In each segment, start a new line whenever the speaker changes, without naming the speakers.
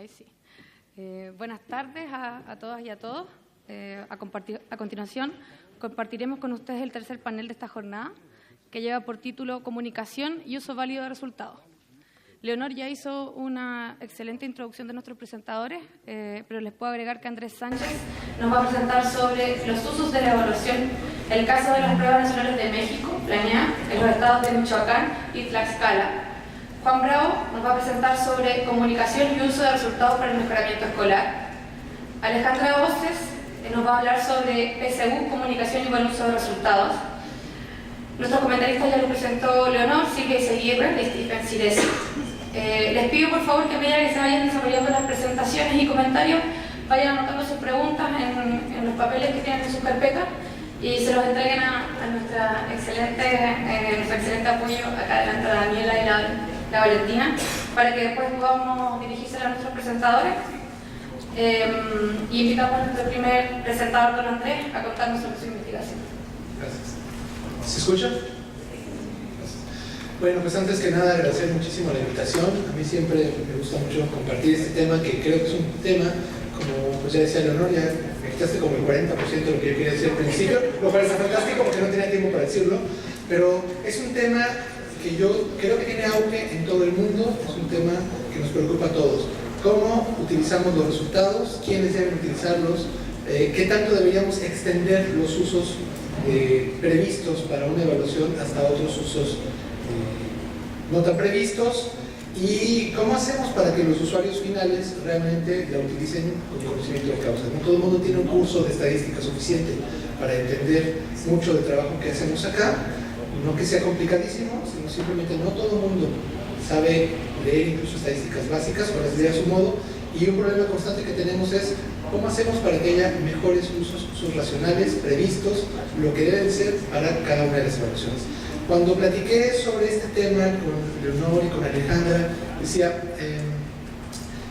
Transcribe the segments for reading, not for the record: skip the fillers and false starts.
Ahí sí. Buenas tardes a todas y a todos. A continuación, compartiremos con ustedes el tercer panel de esta jornada, que lleva por título Comunicación y uso válido de resultados. Leonor ya hizo una excelente introducción de nuestros presentadores, pero les puedo agregar que Andrés Sánchez nos va a presentar sobre los usos de la evaluación, el caso de las pruebas nacionales de México, PLANEA, en los estados de Michoacán y Tlaxcala. Juan Bravo nos va a presentar sobre comunicación y uso de resultados para el mejoramiento escolar. Alejandra Voces nos va a hablar sobre PSU, comunicación y buen uso de resultados. Nuestros comentaristas ya lo presentó Leonor, Silvia Izaguirre y Stephen Ciresi. Les pido por favor que a medida que se vayan desarrollando las presentaciones y comentarios, vayan anotando sus preguntas en los papeles que tienen en sus carpetas y se los entreguen a nuestro excelente apoyo acá adelante, a Daniela y la Valentina, para que después podamos dirigirse a nuestros presentadores. Y invitamos a nuestro primer presentador, don Andrés, a contarnos sobre su investigación.
Gracias. ¿Se escucha? Bueno, pues antes que nada agradecer muchísimo la invitación. A mí siempre me gusta mucho compartir este tema, que creo que es un tema, como pues ya decía Leonor, ya me quitaste como el 40% de lo que yo quería decir al principio, lo cual está fantástico porque no tenía tiempo para decirlo, pero es un tema que yo creo que tiene auge en todo el mundo, es un tema que nos preocupa a todos. ¿Cómo utilizamos los resultados? ¿Quiénes deben utilizarlos? ¿Qué tanto deberíamos extender los usos previstos para una evaluación hasta otros usos no tan previstos? ¿Y cómo hacemos para que los usuarios finales realmente la utilicen con conocimiento de causa? No todo el mundo tiene un curso de estadística suficiente para entender mucho del trabajo que hacemos acá, no que sea complicadísimo, sino simplemente no todo el mundo sabe leer incluso estadísticas básicas o las lee a su modo, y un problema constante que tenemos es cómo hacemos para que haya mejores usos racionales, previstos, lo que deben ser para cada una de las evaluaciones. Cuando platiqué sobre este tema con Leonor y con Alejandra, decía,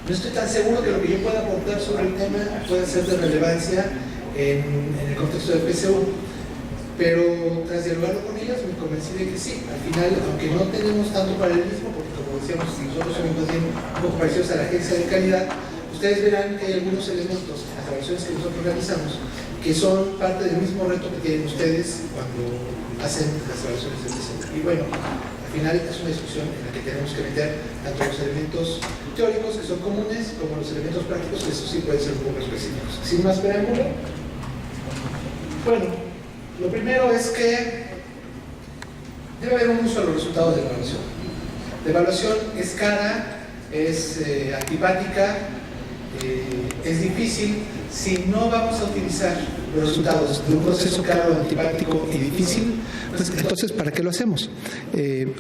no estoy tan seguro que lo que yo pueda aportar sobre el tema pueda ser de relevancia en el contexto del PSU, pero tras dialogarlo con ellas me convencí de que sí, al final, aunque no tenemos tanto paralelismo, porque como decíamos, nosotros somos más bien un poco parecidos a la agencia de calidad, ustedes verán que hay algunos elementos en las evaluaciones que nosotros realizamos que son parte del mismo reto que tienen ustedes cuando hacen las evaluaciones del PSU. Y bueno, al final es una discusión en la que tenemos que meter tanto los elementos teóricos, que son comunes, como los elementos prácticos, que eso sí pueden ser un poco específicos. Sin más preámbulo, bueno, lo primero es que debe haber un uso de los resultados de la evaluación. La evaluación es cara, es antipática, es difícil. Si no vamos a utilizar los resultados de un proceso caro, antipático y difícil, pues entonces ¿para qué lo hacemos?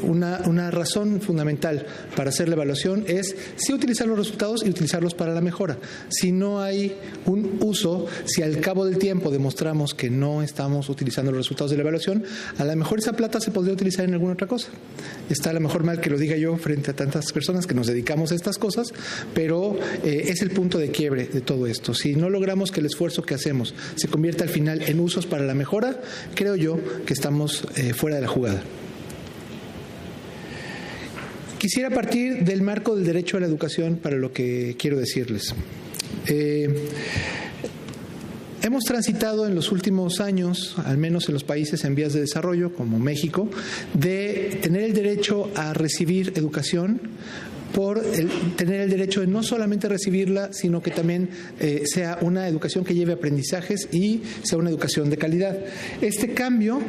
Una razón fundamental para hacer la evaluación es sí utilizar los resultados y utilizarlos para la mejora. Si no hay un uso, si al cabo del tiempo demostramos que no estamos utilizando los resultados de la evaluación, a lo mejor esa plata se podría utilizar en alguna otra cosa. Está a lo mejor mal que lo diga yo frente a tantas personas que nos dedicamos a estas cosas, pero es el punto de quiebre de todo esto. Si no logramos que el esfuerzo que hacemos se convierta al final en usos para la mejora, creo yo que estamos fuera de la jugada. Quisiera partir del marco del derecho a la educación para lo que quiero decirles. Hemos transitado en los últimos años, al menos en los países en vías de desarrollo, como México, de tener el derecho a recibir educación por tener el derecho de no solamente recibirla, sino que también sea una educación que lleve aprendizajes y sea una educación de calidad. Este cambio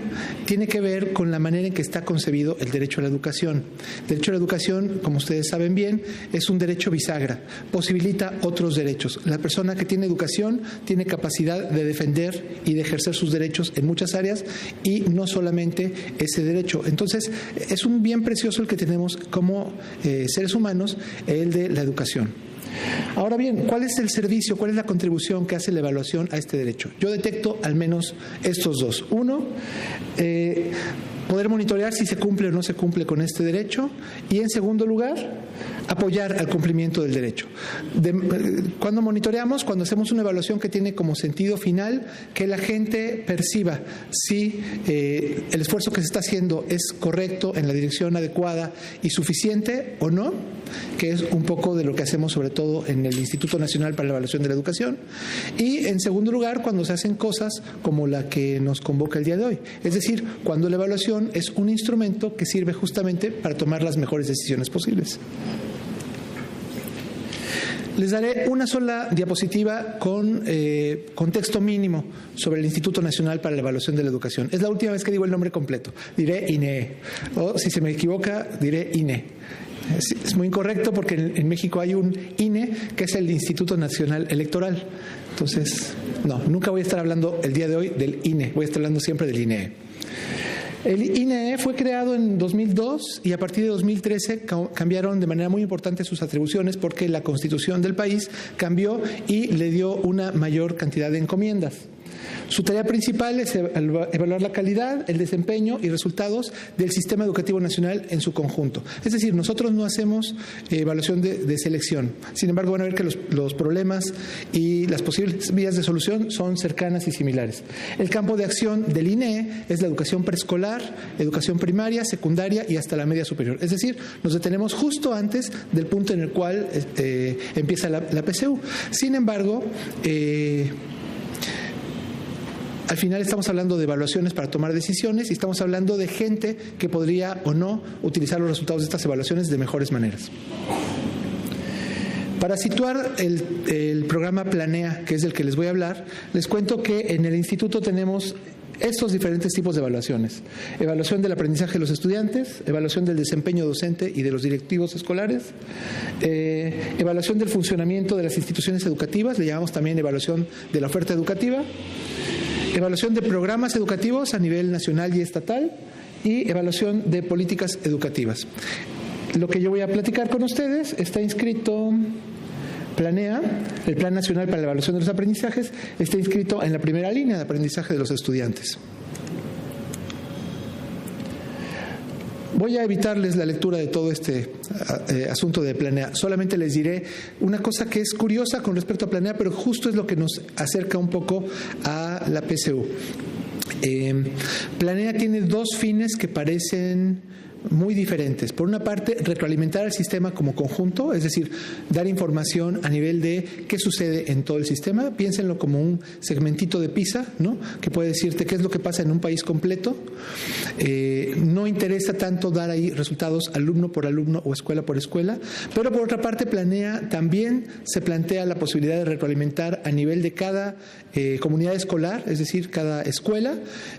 tiene que ver con la manera en que está concebido el derecho a la educación. El derecho a la educación, como ustedes saben bien, es un derecho bisagra, posibilita otros derechos. La persona que tiene educación tiene capacidad de defender y de ejercer sus derechos en muchas áreas y no solamente ese derecho. Entonces, es un bien precioso el que tenemos como seres humanos, el de la educación. Ahora bien, ¿cuál es el servicio, cuál es la contribución que hace la evaluación a este derecho? Yo detecto al menos estos dos. Uno, poder monitorear si se cumple o no se cumple con este derecho, y en segundo lugar, apoyar al cumplimiento del derecho. Cuando monitoreamos, cuando hacemos una evaluación que tiene como sentido final que la gente perciba si el esfuerzo que se está haciendo es correcto, en la dirección adecuada y suficiente o no, que es un poco de lo que hacemos sobre todo en el Instituto Nacional para la Evaluación de la Educación. Y en segundo lugar, cuando se hacen cosas como la que nos convoca el día de hoy. Es decir, cuando la evaluación es un instrumento que sirve justamente para tomar las mejores decisiones posibles. Les daré una sola diapositiva con contexto mínimo sobre el Instituto Nacional para la Evaluación de la Educación. Es la última vez que digo el nombre completo. Diré INEE. O si se me equivoca, diré INE. Es muy incorrecto porque en México hay un INE que es el Instituto Nacional Electoral. Entonces, no, nunca voy a estar hablando el día de hoy del INE. Voy a estar hablando siempre del INEE. El INEE fue creado en 2002 y a partir de 2013 cambiaron de manera muy importante sus atribuciones porque la Constitución del país cambió y le dio una mayor cantidad de encomiendas. Su tarea principal es evaluar la calidad, el desempeño y resultados del sistema educativo nacional en su conjunto. Es decir, nosotros no hacemos evaluación de selección. Sin embargo, van a ver que los problemas y las posibles vías de solución son cercanas y similares. El campo de acción del INEE es la educación preescolar, educación primaria, secundaria y hasta la media superior. Es decir, nos detenemos justo antes del punto en el cual empieza la PCU. Sin embargo, al final estamos hablando de evaluaciones para tomar decisiones y estamos hablando de gente que podría o no utilizar los resultados de estas evaluaciones de mejores maneras. Para situar el programa Planea, que es del que les voy a hablar, les cuento que en el instituto tenemos estos diferentes tipos de evaluaciones. Evaluación del aprendizaje de los estudiantes, evaluación del desempeño docente y de los directivos escolares, evaluación del funcionamiento de las instituciones educativas, le llamamos también evaluación de la oferta educativa, evaluación de programas educativos a nivel nacional y estatal y evaluación de políticas educativas. Lo que yo voy a platicar con ustedes está inscrito, Planea, el Plan Nacional para la Evaluación de los Aprendizajes, está inscrito en la primera línea de aprendizaje de los estudiantes. Voy a evitarles la lectura de todo este asunto de Planea. Solamente les diré una cosa que es curiosa con respecto a Planea, pero justo es lo que nos acerca un poco a la PCU. Planea tiene dos fines que parecen muy diferentes. Por una parte, retroalimentar al sistema como conjunto, es decir, dar información a nivel de qué sucede en todo el sistema. Piénsenlo como un segmentito de PISA, ¿no?, que puede decirte qué es lo que pasa en un país completo. No interesa tanto dar ahí resultados alumno por alumno o escuela por escuela, pero por otra parte, Planea también se plantea la posibilidad de retroalimentar a nivel de cada comunidad escolar, es decir, cada escuela,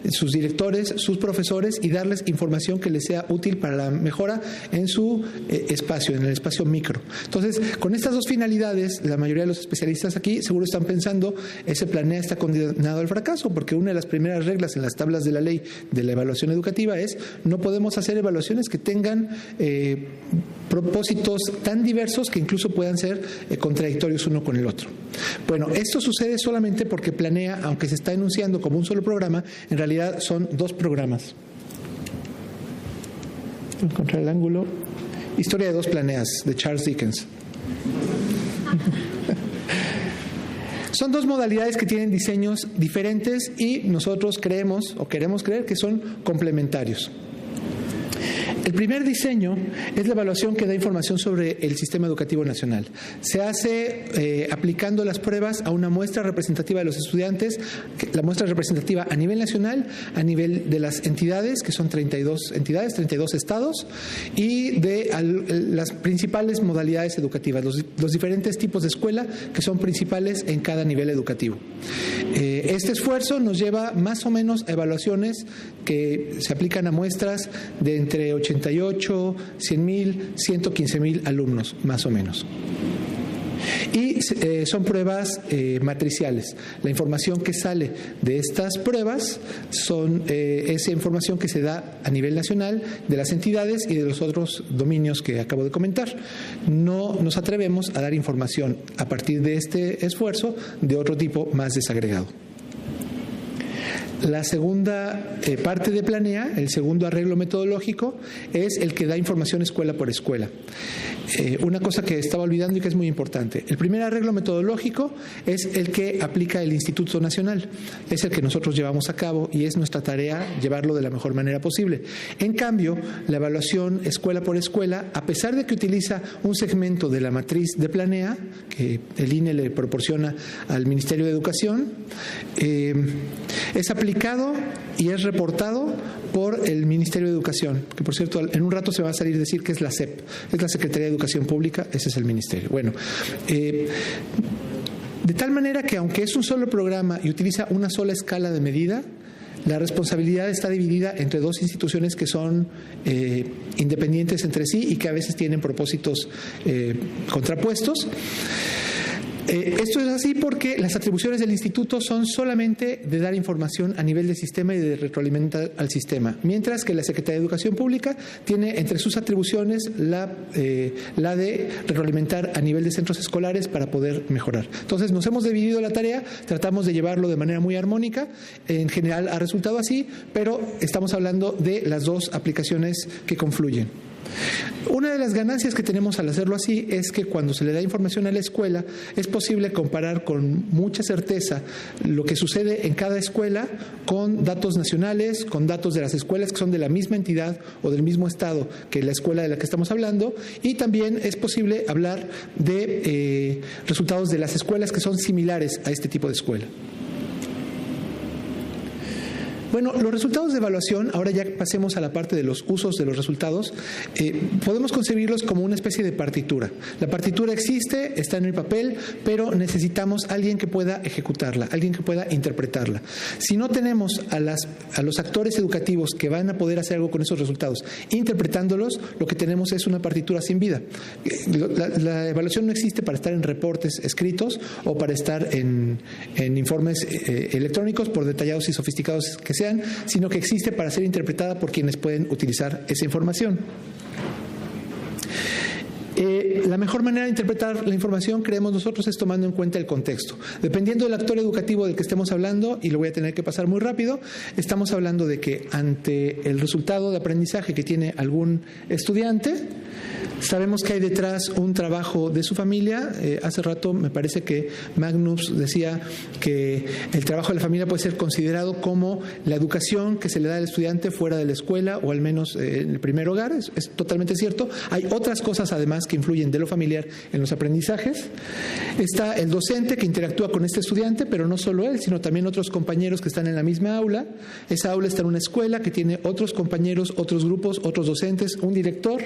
sus directores, sus profesores, y darles información que les sea útil para la mejora en su espacio, en el espacio micro. Entonces, con estas dos finalidades, la mayoría de los especialistas aquí seguro están pensando, ese Planea está condenado al fracaso, porque una de las primeras reglas en las tablas de la ley de la evaluación educativa es no podemos hacer evaluaciones que tengan propósitos tan diversos que incluso puedan ser contradictorios uno con el otro. Bueno, esto sucede solamente porque Planea, aunque se está enunciando como un solo programa, en realidad son dos programas. Encontrar el ángulo. Historia de dos Planeas, de Charles Dickens. Son dos modalidades que tienen diseños diferentes y nosotros creemos o queremos creer que son complementarios. El primer diseño es la evaluación que da información sobre el sistema educativo nacional. Se hace aplicando las pruebas a una muestra representativa de los estudiantes, la muestra representativa a nivel nacional, a nivel de las entidades, que son 32 entidades, 32 estados, y de las principales modalidades educativas, los diferentes tipos de escuela que son principales en cada nivel educativo. Este esfuerzo nos lleva más o menos a evaluaciones que se aplican a muestras de entre 88, 100,000, 115,000 alumnos, más o menos. Y son pruebas matriciales. La información que sale de estas pruebas son esa información que se da a nivel nacional de las entidades y de los otros dominios que acabo de comentar. No nos atrevemos a dar información a partir de este esfuerzo de otro tipo más desagregado. La segunda parte de Planea, el segundo arreglo metodológico, es el que da información escuela por escuela. una cosa que estaba olvidando y que es muy importante. El primer arreglo metodológico es el que aplica el Instituto Nacional, es el que nosotros llevamos a cabo y es nuestra tarea llevarlo de la mejor manera posible. En cambio, la evaluación escuela por escuela, a pesar de que utiliza un segmento de la matriz de Planea, que el INE le proporciona al Ministerio de Educación, es aplicado y es reportado por el Ministerio de Educación, que por cierto en un rato se va a salir a decir que es la SEP, es la Secretaría de Educación Pública, ese es el Ministerio. Bueno, de tal manera que aunque es un solo programa y utiliza una sola escala de medida, la responsabilidad está dividida entre dos instituciones que son independientes entre sí y que a veces tienen propósitos contrapuestos. Esto es así porque las atribuciones del instituto son solamente de dar información a nivel del sistema y de retroalimentar al sistema, mientras que la Secretaría de Educación Pública tiene entre sus atribuciones la de retroalimentar a nivel de centros escolares para poder mejorar. Entonces nos hemos dividido la tarea, tratamos de llevarlo de manera muy armónica, en general ha resultado así, pero estamos hablando de las dos aplicaciones que confluyen. Una de las ganancias que tenemos al hacerlo así es que cuando se le da información a la escuela es posible comparar con mucha certeza lo que sucede en cada escuela con datos nacionales, con datos de las escuelas que son de la misma entidad o del mismo estado que la escuela de la que estamos hablando, y también es posible hablar de resultados de las escuelas que son similares a este tipo de escuela. Bueno, los resultados de evaluación, ahora ya pasemos a la parte de los usos de los resultados, podemos concebirlos como una especie de partitura. La partitura existe, está en el papel, pero necesitamos alguien que pueda ejecutarla, alguien que pueda interpretarla. Si no tenemos a los actores educativos que van a poder hacer algo con esos resultados, interpretándolos, lo que tenemos es una partitura sin vida. La evaluación no existe para estar en reportes escritos o para estar en informes electrónicos, por detallados y sofisticados que sean, sino que existe para ser interpretada por quienes pueden utilizar esa información. La mejor manera de interpretar la información, creemos nosotros, es tomando en cuenta el contexto. Dependiendo del actor educativo del que estemos hablando, y lo voy a tener que pasar muy rápido, estamos hablando de que ante el resultado de aprendizaje que tiene algún estudiante, sabemos que hay detrás un trabajo de su familia. Hace rato me parece que Magnus decía que el trabajo de la familia puede ser considerado como la educación que se le da al estudiante fuera de la escuela o al menos en el primer hogar. Es totalmente cierto. Hay otras cosas además que influyen de lo familiar en los aprendizajes. Está el docente que interactúa con este estudiante, pero no solo él, sino también otros compañeros que están en la misma aula. Esa aula está en una escuela que tiene otros compañeros, otros grupos, otros docentes, un director.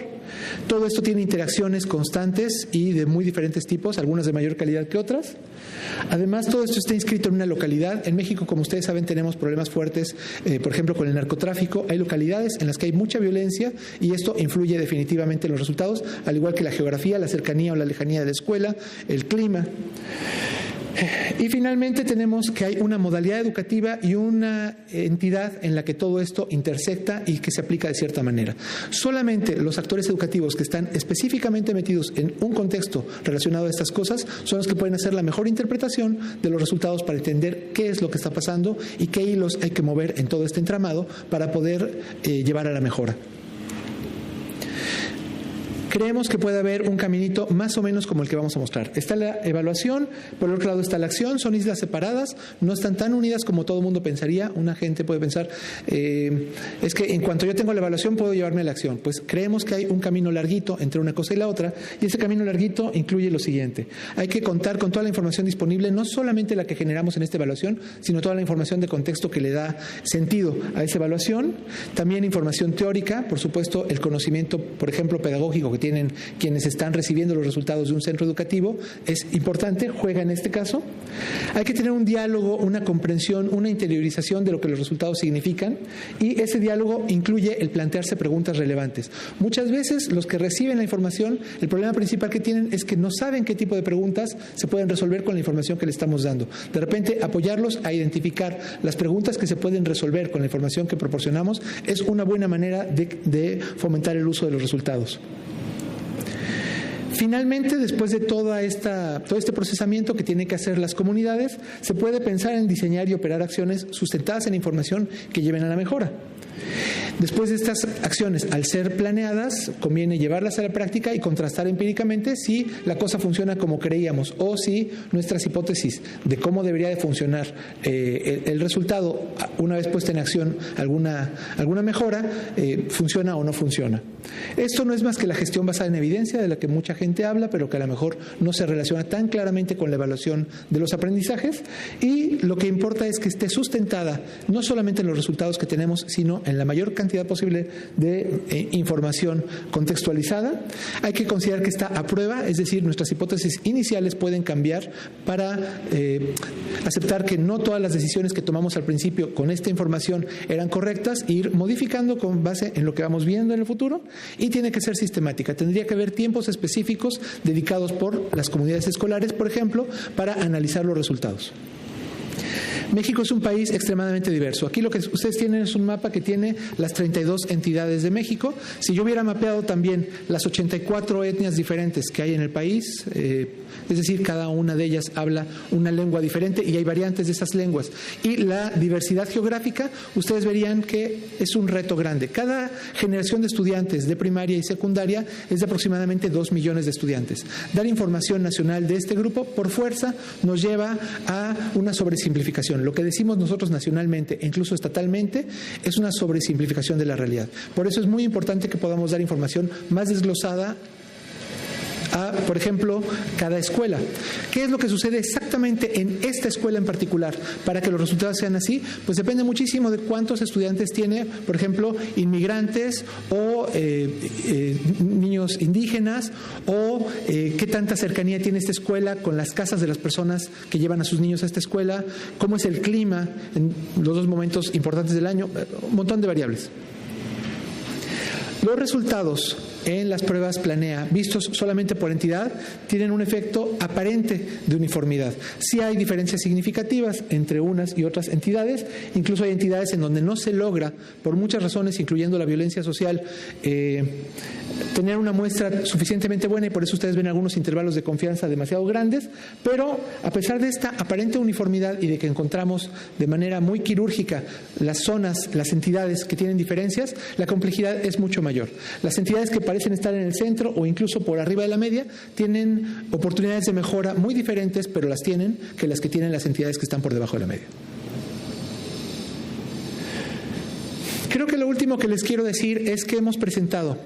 Todo esto tiene interacciones constantes y de muy diferentes tipos, algunas de mayor calidad que otras. Además, todo esto está inscrito en una localidad. En México, como ustedes saben, tenemos problemas fuertes, por ejemplo, con el narcotráfico. Hay localidades en las que hay mucha violencia y esto influye definitivamente en los resultados, al igual que la geografía, la cercanía o la lejanía de la escuela, el clima. Y finalmente tenemos que hay una modalidad educativa y una entidad en la que todo esto intersecta y que se aplica de cierta manera. Solamente los actores educativos que están específicamente metidos en un contexto relacionado a estas cosas son los que pueden hacer la mejor interpretación de los resultados para entender qué es lo que está pasando y qué hilos hay que mover en todo este entramado para poder llevar a la mejora. Creemos que puede haber un caminito más o menos como el que vamos a mostrar. Está la evaluación, por el otro lado está la acción, son islas separadas, no están tan unidas como todo el mundo pensaría. Una gente puede pensar, es que en cuanto yo tengo la evaluación puedo llevarme a la acción. Pues creemos que hay un camino larguito entre una cosa y la otra, y ese camino larguito incluye lo siguiente. Hay que contar con toda la información disponible, no solamente la que generamos en esta evaluación, sino toda la información de contexto que le da sentido a esa evaluación. También información teórica, por supuesto, el conocimiento, por ejemplo, pedagógico que tienen quienes están recibiendo los resultados de un centro educativo es importante, juega en este caso. Hay que tener un diálogo, una comprensión, una interiorización de lo que los resultados significan, y ese diálogo incluye el plantearse preguntas relevantes. Muchas veces los que reciben la información, el problema principal que tienen es que no saben qué tipo de preguntas se pueden resolver con la información que le estamos dando. De repente, apoyarlos a identificar las preguntas que se pueden resolver con la información que proporcionamos es una buena manera de fomentar el uso de los resultados. Finalmente, después de todo este procesamiento que tienen que hacer las comunidades, se puede pensar en diseñar y operar acciones sustentadas en información que lleven a la mejora. Después de estas acciones, al ser planeadas, conviene llevarlas a la práctica y contrastar empíricamente si la cosa funciona como creíamos o si nuestras hipótesis de cómo debería de funcionar el resultado, una vez puesta en acción alguna mejora, funciona o no funciona. Esto no es más que la gestión basada en evidencia, de la que mucha gente habla, pero que a lo mejor no se relaciona tan claramente con la evaluación de los aprendizajes, y lo que importa es que esté sustentada no solamente en los resultados que tenemos, sino en la mayor cantidad posible de información contextualizada. Hay que considerar que está a prueba, es decir, nuestras hipótesis iniciales pueden cambiar para aceptar que no todas las decisiones que tomamos al principio con esta información eran correctas e ir modificando con base en lo que vamos viendo en el futuro, y tiene que ser sistemática. Tendría que haber tiempos específicos dedicados por las comunidades escolares, por ejemplo, para analizar los resultados. México es un país extremadamente diverso. Aquí lo que ustedes tienen es un mapa que tiene las 32 entidades de México. Si yo hubiera mapeado también las 84 etnias diferentes que hay en el país, es decir, cada una de ellas habla una lengua diferente y hay variantes de esas lenguas, y la diversidad geográfica, ustedes verían que es un reto grande. Cada generación de estudiantes de primaria y secundaria es de aproximadamente 2 millones de estudiantes. Dar información nacional de este grupo, por fuerza, nos lleva a una sobresimplificación. Lo que decimos nosotros nacionalmente e incluso estatalmente es una sobresimplificación de la realidad. Por eso es muy importante que podamos dar información más desglosada a, por ejemplo, cada escuela. ¿Qué es lo que sucede exactamente en esta escuela en particular para que los resultados sean así? Pues depende muchísimo de cuántos estudiantes tiene, por ejemplo, inmigrantes o niños indígenas, o qué tanta cercanía tiene esta escuela con las casas de las personas que llevan a sus niños a esta escuela, cómo es el clima en los dos momentos importantes del año, un montón de variables. Los resultados en las pruebas Planea, vistos solamente por entidad, tienen un efecto aparente de uniformidad. Sí hay diferencias significativas entre unas y otras entidades, incluso hay entidades en donde no se logra, por muchas razones, incluyendo la violencia social, tener una muestra suficientemente buena, y por eso ustedes ven algunos intervalos de confianza demasiado grandes, pero a pesar de esta aparente uniformidad y de que encontramos de manera muy quirúrgica las zonas, las entidades que tienen diferencias, la complejidad es mucho mayor. Las entidades que parecen estar en el centro o incluso por arriba de la media tienen oportunidades de mejora muy diferentes, pero las tienen, que las que tienen las entidades que están por debajo de la media. Creo que lo último que les quiero decir es que hemos presentado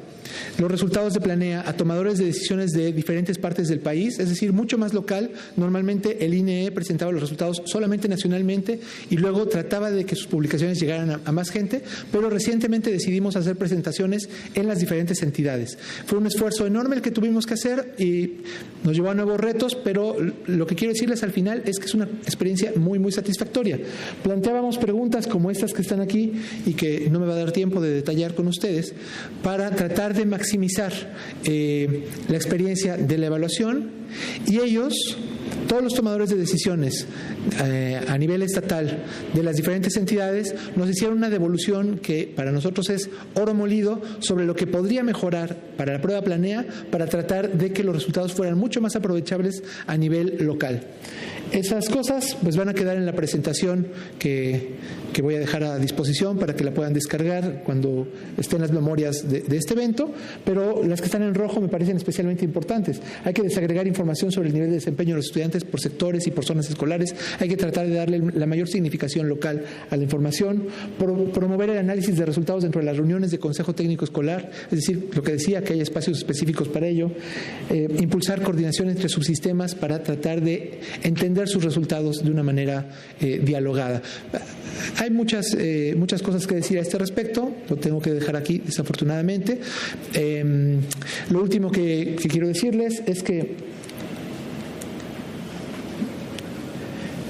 los resultados de Planea a tomadores de decisiones de diferentes partes del país, es decir, mucho más local. Normalmente el INE presentaba los resultados solamente nacionalmente y luego trataba de que sus publicaciones llegaran a más gente, pero recientemente decidimos hacer presentaciones en las diferentes entidades. Fue un esfuerzo enorme el que tuvimos que hacer y nos llevó a nuevos retos, pero lo que quiero decirles al final es que es una experiencia muy, muy satisfactoria. Planteábamos preguntas como estas que están aquí y que no me va a dar tiempo de detallar con ustedes, para tratar de maximizar la experiencia de la evaluación, y ellos, todos los tomadores de decisiones a nivel estatal de las diferentes entidades, nos hicieron una devolución que para nosotros es oro molido sobre lo que podría mejorar para la prueba Planea, para tratar de que los resultados fueran mucho más aprovechables a nivel local. Esas cosas pues van a quedar en la presentación que voy a dejar a disposición para que la puedan descargar cuando estén las memorias de este evento, pero las que están en rojo me parecen especialmente importantes. Hay que desagregar información sobre el nivel de desempeño de los estudiantes por sectores y por zonas escolares. Hay que tratar de darle la mayor significación local a la información, promover el análisis de resultados dentro de las reuniones de Consejo Técnico Escolar, es decir, lo que decía, que hay espacios específicos para ello, impulsar coordinación entre subsistemas para tratar de entender sus resultados de una manera dialogada. Hay muchas cosas que decir a este respecto, lo tengo que dejar aquí desafortunadamente. Lo último que quiero decirles es que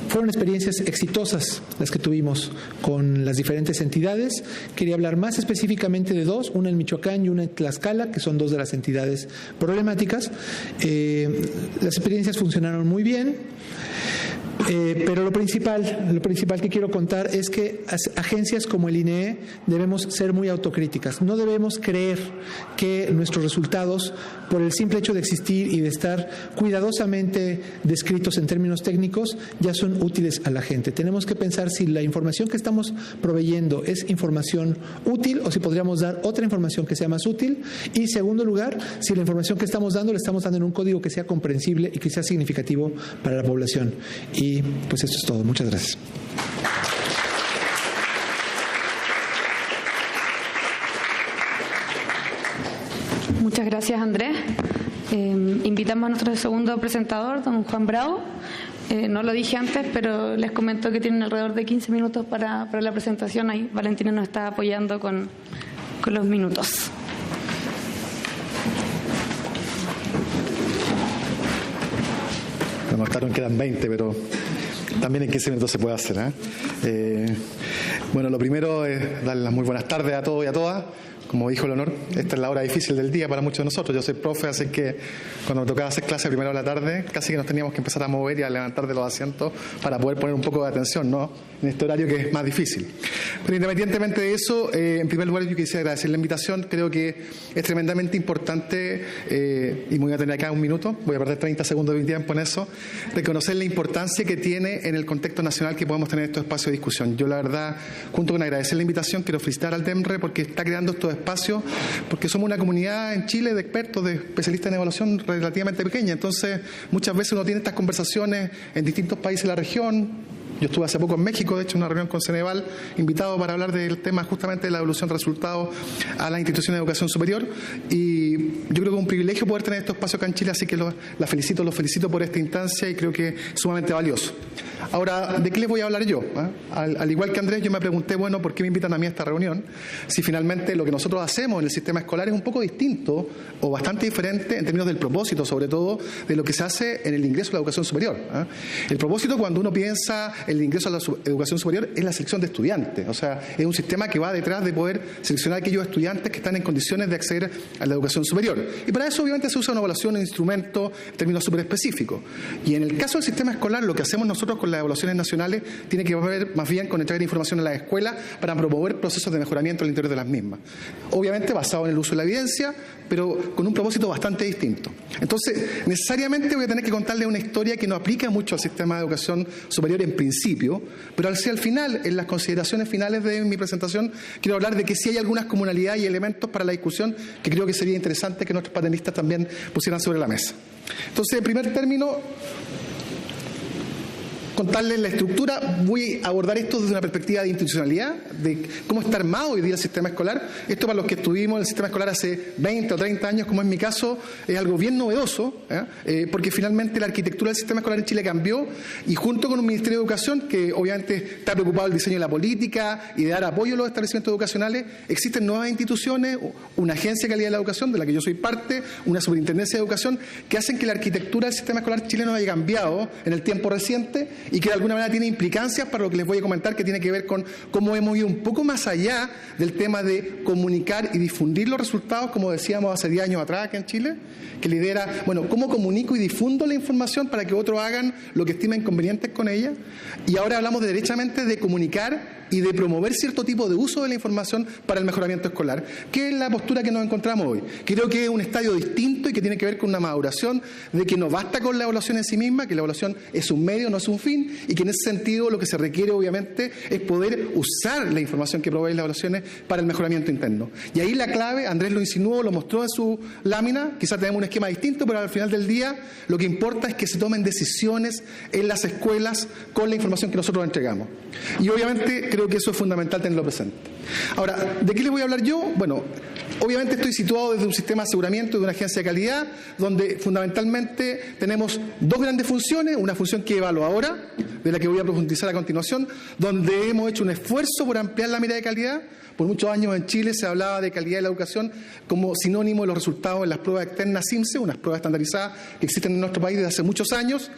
fueron experiencias exitosas las que tuvimos con las diferentes entidades. Quería hablar más específicamente de dos, una en Michoacán y una en Tlaxcala, que son dos de las entidades problemáticas. Las experiencias funcionaron muy bien, Pero lo principal que quiero contar es que agencias como el INEE debemos ser muy autocríticas. No debemos creer que nuestros resultados, por el simple hecho de existir y de estar cuidadosamente descritos en términos técnicos, ya son útiles a la gente. Tenemos que pensar si la información que estamos proveyendo es información útil o si podríamos dar otra información que sea más útil. Y, segundo lugar, si la información que estamos dando, la estamos dando en un código que sea comprensible y que sea significativo para la población. Y pues esto es todo. Muchas gracias.
Muchas gracias, Andrés. Invitamos a nuestro segundo presentador, don Juan Bravo. No lo dije antes, pero les comento que tienen alrededor de 15 minutos para la presentación. Ahí Valentina nos está apoyando con los minutos.
Me marcaron que eran 20, pero también en 15 minutos se puede hacer. Bueno, lo primero es darle las muy buenas tardes a todos y a todas. Como dijo Leonor, esta es la hora difícil del día para muchos de nosotros. Yo soy profe, así que cuando me tocaba hacer clase a primera hora de la tarde, casi que nos teníamos que empezar a mover y a levantar de los asientos para poder poner un poco de atención, ¿no?, en este horario que es más difícil. Pero independientemente de eso, en primer lugar yo quisiera agradecer la invitación. Creo que es tremendamente importante, y me voy a tener acá un minuto, voy a perder 30 segundos de mi tiempo en eso, reconocer la importancia que tiene en el contexto nacional que podemos tener estos espacios de discusión. Yo la verdad, junto con agradecer la invitación, quiero felicitar al DEMRE porque está creando estos espacios, porque somos una comunidad en Chile de expertos, de especialistas en evaluación relativamente pequeña. Entonces, muchas veces uno tiene estas conversaciones en distintos países de la región. Yo estuve hace poco en México, de hecho, en una reunión con Ceneval, invitado para hablar del tema justamente de la evaluación de resultados a las instituciones de educación superior. Y yo creo que es un privilegio poder tener estos espacios acá en Chile, así que los felicito por esta instancia y creo que es sumamente valioso. Ahora, ¿de qué les voy a hablar yo? Al igual que Andrés, yo me pregunté, bueno, ¿por qué me invitan a mí a esta reunión? Si finalmente lo que nosotros hacemos en el sistema escolar es un poco distinto o bastante diferente en términos del propósito, sobre todo, de lo que se hace en el ingreso a la educación superior. El propósito, cuando uno piensa el ingreso a la educación superior, es la selección de estudiantes. O sea, es un sistema que va detrás de poder seleccionar a aquellos estudiantes que están en condiciones de acceder a la educación superior. Y para eso, obviamente, se usa una evaluación, un instrumento en términos súper específicos. Y en el caso del sistema escolar, lo que hacemos nosotros con las evaluaciones nacionales tiene que ver más bien con entregar información a las escuelas para promover procesos de mejoramiento al interior de las mismas. Obviamente basado en el uso de la evidencia, pero con un propósito bastante distinto. Entonces, necesariamente voy a tener que contarles una historia que no aplica mucho al sistema de educación superior en principio, pero al final, en las consideraciones finales de mi presentación, quiero hablar de que sí hay algunas comunalidades y elementos para la discusión que creo que sería interesante que nuestros panelistas también pusieran sobre la mesa. Entonces, en primer término, contarles la estructura. Voy a abordar esto desde una perspectiva de institucionalidad, de cómo está armado hoy día el sistema escolar. Esto, para los que estuvimos en el sistema escolar hace 20 o 30 años, como en mi caso, es algo bien novedoso, porque finalmente la arquitectura del sistema escolar en Chile cambió, y junto con un Ministerio de Educación que obviamente está preocupado del diseño de la política y de dar apoyo a los establecimientos educacionales, existen nuevas instituciones, una agencia de calidad de la educación, de la que yo soy parte, una superintendencia de educación, que hacen que la arquitectura del sistema escolar chileno haya cambiado en el tiempo reciente y que de alguna manera tiene implicancias para lo que les voy a comentar, que tiene que ver con cómo hemos ido un poco más allá del tema de comunicar y difundir los resultados, como decíamos hace 10 años atrás aquí en Chile, que lidera, bueno, cómo comunico y difundo la información para que otros hagan lo que estimen convenientes con ella. Y ahora hablamos derechamente de comunicar y de promover cierto tipo de uso de la información para el mejoramiento escolar, que es la postura que nos encontramos hoy. Creo que es un estadio distinto y que tiene que ver con una maduración de que no basta con la evaluación en sí misma, que la evaluación es un medio, no es un fin, y que en ese sentido lo que se requiere obviamente es poder usar la información que proveen las evaluaciones para el mejoramiento interno. Y ahí la clave, Andrés lo insinuó, lo mostró en su lámina, quizás tenemos un esquema distinto, pero al final del día lo que importa es que se tomen decisiones en las escuelas con la información que nosotros entregamos. Y obviamente creo que eso es fundamental tenerlo presente. Ahora, ¿de qué les voy a hablar yo? Bueno, obviamente estoy situado desde un sistema de aseguramiento de una agencia de calidad, donde fundamentalmente tenemos dos grandes funciones, una función que es evaluadora, de la que voy a profundizar a continuación, donde hemos hecho un esfuerzo por ampliar la mirada de calidad. Por muchos años en Chile se hablaba de calidad de la educación como sinónimo de los resultados en las pruebas externas CIMSE, unas pruebas estandarizadas que existen en nuestro país desde hace muchos años,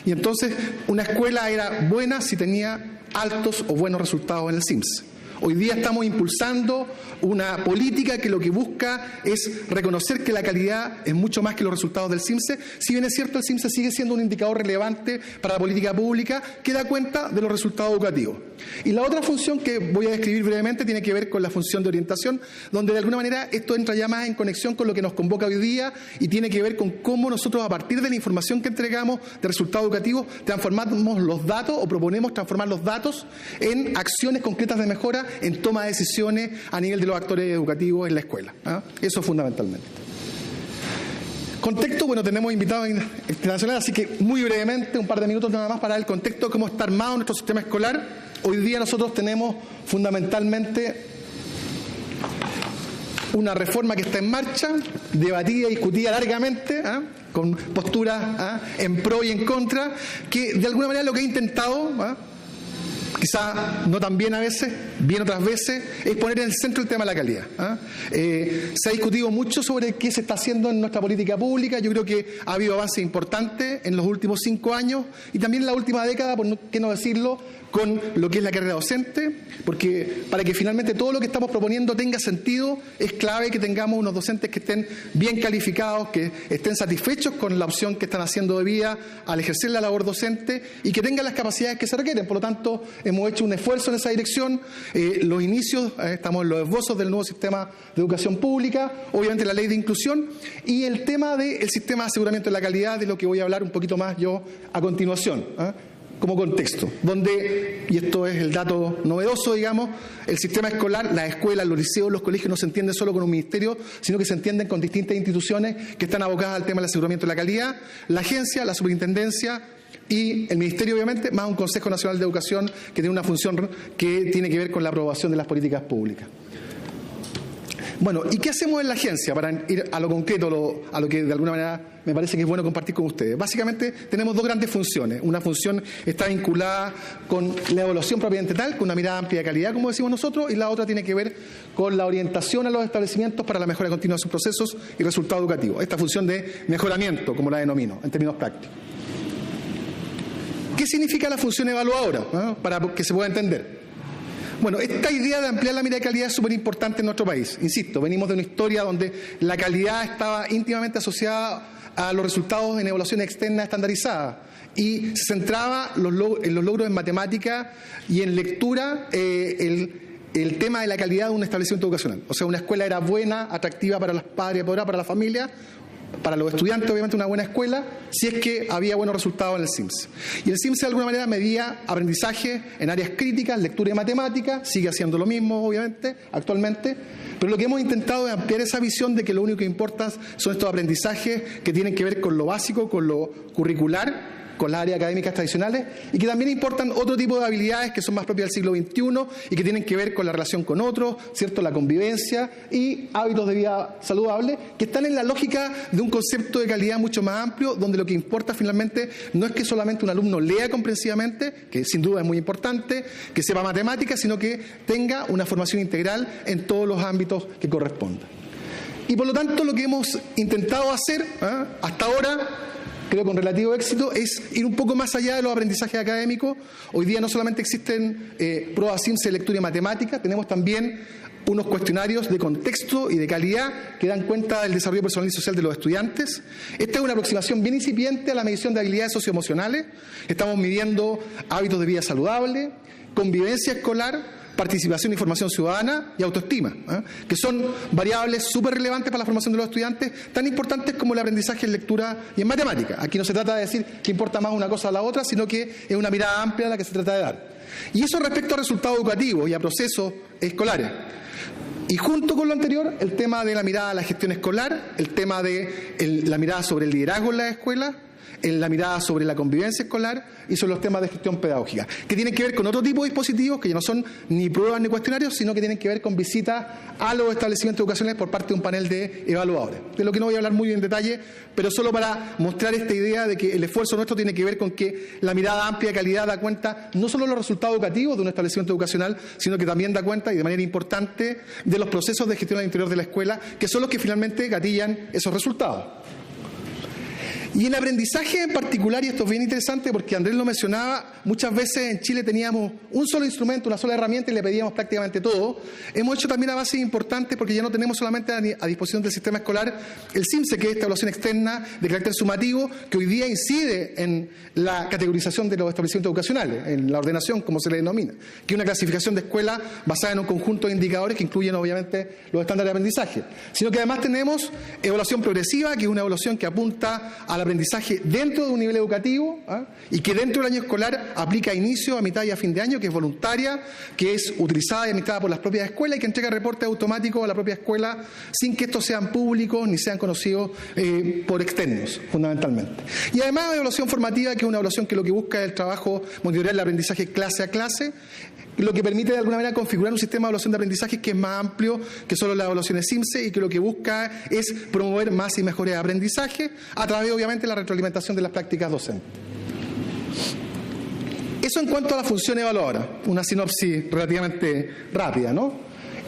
y entonces una escuela era buena si tenía altos o buenos resultados en el CIMSE. Hoy día estamos impulsando una política que lo que busca es reconocer que la calidad es mucho más que los resultados del CIMSE. Si bien es cierto, el CIMSE sigue siendo un indicador relevante para la política pública que da cuenta de los resultados educativos. Y la otra función que voy a describir brevemente tiene que ver con la función de orientación, donde de alguna manera esto entra ya más en conexión con lo que nos convoca hoy día y tiene que ver con cómo nosotros, a partir de la información que entregamos de resultados educativos, transformamos los datos o proponemos transformar los datos en acciones concretas de mejora en toma de decisiones a nivel de los actores educativos en la escuela. Eso fundamentalmente. Contexto, bueno, tenemos invitados internacionales, así que muy brevemente, un par de minutos nada más para el contexto de cómo está armado nuestro sistema escolar. Hoy día nosotros tenemos fundamentalmente una reforma que está en marcha, debatida y discutida largamente, con posturas en pro y en contra, que de alguna manera lo que ha intentado, quizá no tan bien a veces, bien otras veces, es poner en el centro el tema de la calidad. Se ha discutido mucho sobre qué se está haciendo en nuestra política pública. Yo creo que ha habido avances importantes en los últimos 5 años y también en la última década, por qué no decirlo, con lo que es la carrera docente, porque para que finalmente todo lo que estamos proponiendo tenga sentido, es clave que tengamos unos docentes que estén bien calificados, que estén satisfechos con la opción que están haciendo de vida al ejercer la labor docente y que tengan las capacidades que se requieren. Por lo tanto, hemos hecho un esfuerzo en esa dirección. Los inicios, estamos en los esbozos del nuevo sistema de educación pública, obviamente la ley de inclusión y el tema del sistema de aseguramiento de la calidad, de lo que voy a hablar un poquito más yo a continuación. Como contexto, donde, y esto es el dato novedoso, digamos, el sistema escolar, las escuelas, los liceos, los colegios no se entienden solo con un ministerio, sino que se entienden con distintas instituciones que están abocadas al tema del aseguramiento de la calidad, la agencia, la superintendencia y el ministerio, obviamente, más un Consejo Nacional de Educación que tiene una función que tiene que ver con la aprobación de las políticas públicas. Bueno, ¿y qué hacemos en la agencia para ir a lo concreto, a lo que de alguna manera me parece que es bueno compartir con ustedes? Básicamente tenemos 2 grandes funciones. Una función está vinculada con la evaluación propiamente tal, con una mirada amplia de calidad, como decimos nosotros, y la otra tiene que ver con la orientación a los establecimientos para la mejora continua de sus procesos y resultados educativos. Esta función de mejoramiento, como la denomino, en términos prácticos. ¿Qué significa la función evaluadora? Para que se pueda entender. Bueno, esta idea de ampliar la mirada de calidad es súper importante en nuestro país. Insisto, venimos de una historia donde la calidad estaba íntimamente asociada a los resultados en evaluaciones externas estandarizadas y se centraba en los logros en matemática y en lectura el tema de la calidad de un establecimiento educacional. O sea, una escuela era buena, atractiva para los padres, para la familia, para los estudiantes, obviamente una buena escuela, si es que había buenos resultados en el CIMSE. Y el CIMSE de alguna manera medía aprendizaje en áreas críticas, lectura y matemática, sigue haciendo lo mismo, obviamente, actualmente, pero lo que hemos intentado es ampliar esa visión de que lo único que importa son estos aprendizajes que tienen que ver con lo básico, con lo curricular, con las áreas académicas tradicionales y que también importan otro tipo de habilidades que son más propias del siglo XXI y que tienen que ver con la relación con otros, ¿cierto? La convivencia y hábitos de vida saludable que están en la lógica de un concepto de calidad mucho más amplio, donde lo que importa finalmente no es que solamente un alumno lea comprensivamente, que sin duda es muy importante, que sepa matemáticas, sino que tenga una formación integral en todos los ámbitos que correspondan. Y por lo tanto lo que hemos intentado hacer hasta ahora, creo con relativo éxito, es ir un poco más allá de los aprendizajes académicos. Hoy día no solamente existen pruebas CIMSE de lectura y matemática, tenemos también unos cuestionarios de contexto y de calidad que dan cuenta del desarrollo personal y social de los estudiantes. Esta es una aproximación bien incipiente a la medición de habilidades socioemocionales. Estamos midiendo hábitos de vida saludable, convivencia escolar, participación y formación ciudadana y autoestima, que son variables súper relevantes para la formación de los estudiantes, tan importantes como el aprendizaje en lectura y en matemática. Aquí no se trata de decir que importa más una cosa a la otra, sino que es una mirada amplia la que se trata de dar. Y eso respecto a resultados educativos y a procesos escolares. Y junto con lo anterior, el tema de la mirada a la gestión escolar, el tema de la mirada sobre el liderazgo en las escuelas, en la mirada sobre la convivencia escolar y sobre los temas de gestión pedagógica, que tienen que ver con otro tipo de dispositivos que ya no son ni pruebas ni cuestionarios, sino que tienen que ver con visitas a los establecimientos educacionales por parte de un panel de evaluadores, de lo que no voy a hablar muy en detalle, pero solo para mostrar esta idea de que el esfuerzo nuestro tiene que ver con que la mirada amplia de calidad da cuenta no solo de los resultados educativos de un establecimiento educacional, sino que también da cuenta, y de manera importante, de los procesos de gestión al interior de la escuela, que son los que finalmente gatillan esos resultados. Y en aprendizaje en particular, y esto es bien interesante porque Andrés lo mencionaba, muchas veces en Chile teníamos un solo instrumento, una sola herramienta y le pedíamos prácticamente todo. Hemos hecho también avances importantes porque ya no tenemos solamente a disposición del sistema escolar el CIMSE, que es esta evaluación externa de carácter sumativo, que hoy día incide en la categorización de los establecimientos educacionales, en la ordenación, como se le denomina, que es una clasificación de escuela basada en un conjunto de indicadores que incluyen obviamente los estándares de aprendizaje, sino que además tenemos evaluación progresiva, que es una evaluación que apunta al aprendizaje dentro de un nivel educativo, y que dentro del año escolar aplica a inicio, a mitad y a fin de año, que es voluntaria, que es utilizada y administrada por las propias escuelas y que entrega reportes automáticos a la propia escuela sin que estos sean públicos ni sean conocidos por externos, fundamentalmente. Y además evaluación formativa, que es una evaluación que lo que busca es el trabajo, monitorear el aprendizaje clase a clase, lo que permite de alguna manera configurar un sistema de evaluación de aprendizaje que es más amplio que solo las evaluaciones CIMSE y que lo que busca es promover más y mejores aprendizajes a través, obviamente, de la retroalimentación de las prácticas docentes. Eso en cuanto a la función evaluadora, una sinopsis relativamente rápida, ¿no?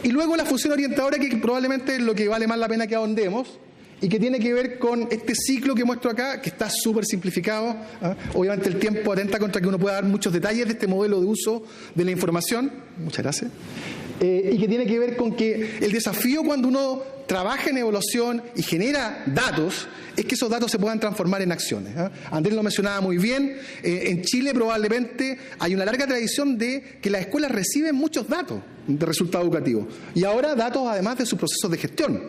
Y luego la función orientadora, que probablemente es lo que vale más la pena que ahondemos, y que tiene que ver con este ciclo que muestro acá, que está súper simplificado. Obviamente el tiempo atenta contra que uno pueda dar muchos detalles de este modelo de uso de la información. Muchas gracias. Y que tiene que ver con que el desafío cuando uno trabaja en evaluación y genera datos es que esos datos se puedan transformar en acciones. Andrés lo mencionaba muy bien. En Chile probablemente hay una larga tradición de que las escuelas reciben muchos datos de resultados educativos y ahora datos además de sus procesos de gestión.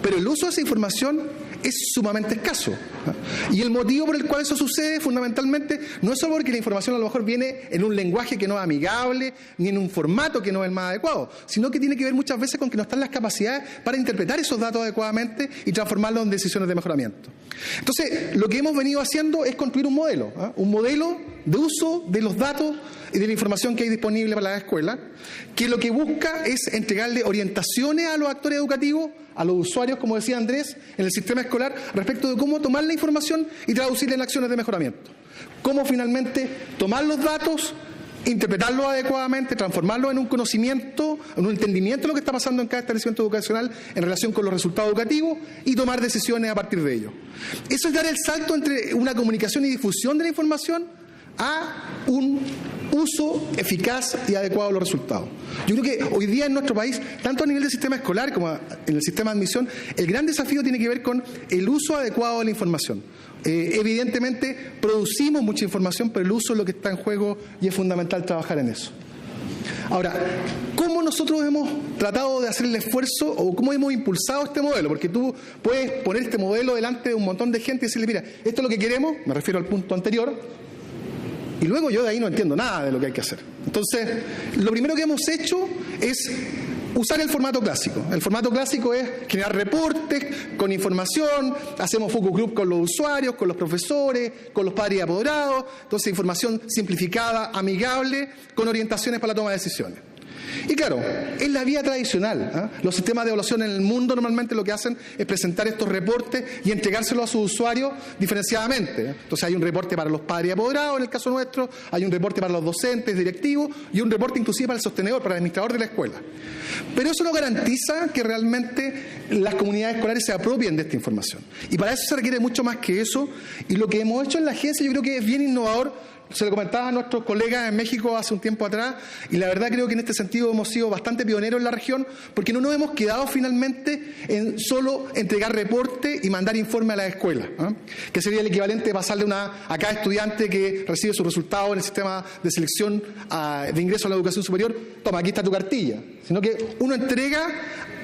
Pero el uso de esa información es sumamente escaso. Y el motivo por el cual eso sucede fundamentalmente no es solo porque la información a lo mejor viene en un lenguaje que no es amigable, ni en un formato que no es el más adecuado, sino que tiene que ver muchas veces con que no están las capacidades para interpretar esos datos adecuadamente y transformarlos en decisiones de mejoramiento. Entonces, lo que hemos venido haciendo es construir un modelo de uso de los datos y de la información que hay disponible para las escuelas, que lo que busca es entregarle orientaciones a los actores educativos, a los usuarios, como decía Andrés, en el sistema escolar, respecto de cómo tomar la información y traducirla en acciones de mejoramiento. Cómo finalmente tomar los datos, interpretarlos adecuadamente, transformarlos en un conocimiento, en un entendimiento de lo que está pasando en cada establecimiento educacional en relación con los resultados educativos y tomar decisiones a partir de ello. Eso es dar el salto entre una comunicación y difusión de la información a un uso eficaz y adecuado de los resultados. Yo creo que hoy día en nuestro país, tanto a nivel del sistema escolar como en el sistema de admisión, el gran desafío tiene que ver con el uso adecuado de la información. Evidentemente producimos mucha información, pero el uso es lo que está en juego y es fundamental trabajar en eso. Ahora, ¿cómo nosotros hemos tratado de hacer el esfuerzo o cómo hemos impulsado este modelo? Porque tú puedes poner este modelo delante de un montón de gente y decirle, mira, esto es lo que queremos, me refiero al punto anterior, y luego yo de ahí no entiendo nada de lo que hay que hacer. Entonces, lo primero que hemos hecho es usar el formato clásico. El formato clásico es generar reportes con información, hacemos focus group con los usuarios, con los profesores, con los padres y apoderados, entonces información simplificada, amigable, con orientaciones para la toma de decisiones. Y claro, es la vía tradicional. Los sistemas de evaluación en el mundo normalmente lo que hacen es presentar estos reportes y entregárselos a sus usuarios diferenciadamente. Entonces hay un reporte para los padres y apoderados, en el caso nuestro, hay un reporte para los docentes, directivos, y un reporte inclusive para el sostenedor, para el administrador de la escuela. Pero eso no garantiza que realmente las comunidades escolares se apropien de esta información. Y para eso se requiere mucho más que eso, y lo que hemos hecho en la agencia yo creo que es bien innovador. Se lo comentaba a nuestros colegas en México hace un tiempo atrás y la verdad creo que en este sentido hemos sido bastante pioneros en la región porque no nos hemos quedado finalmente en solo entregar reporte y mandar informe a la escuela, que sería el equivalente de pasarle a cada estudiante que recibe sus resultados en el sistema de selección de ingreso a la educación superior, toma, aquí está tu cartilla, sino que uno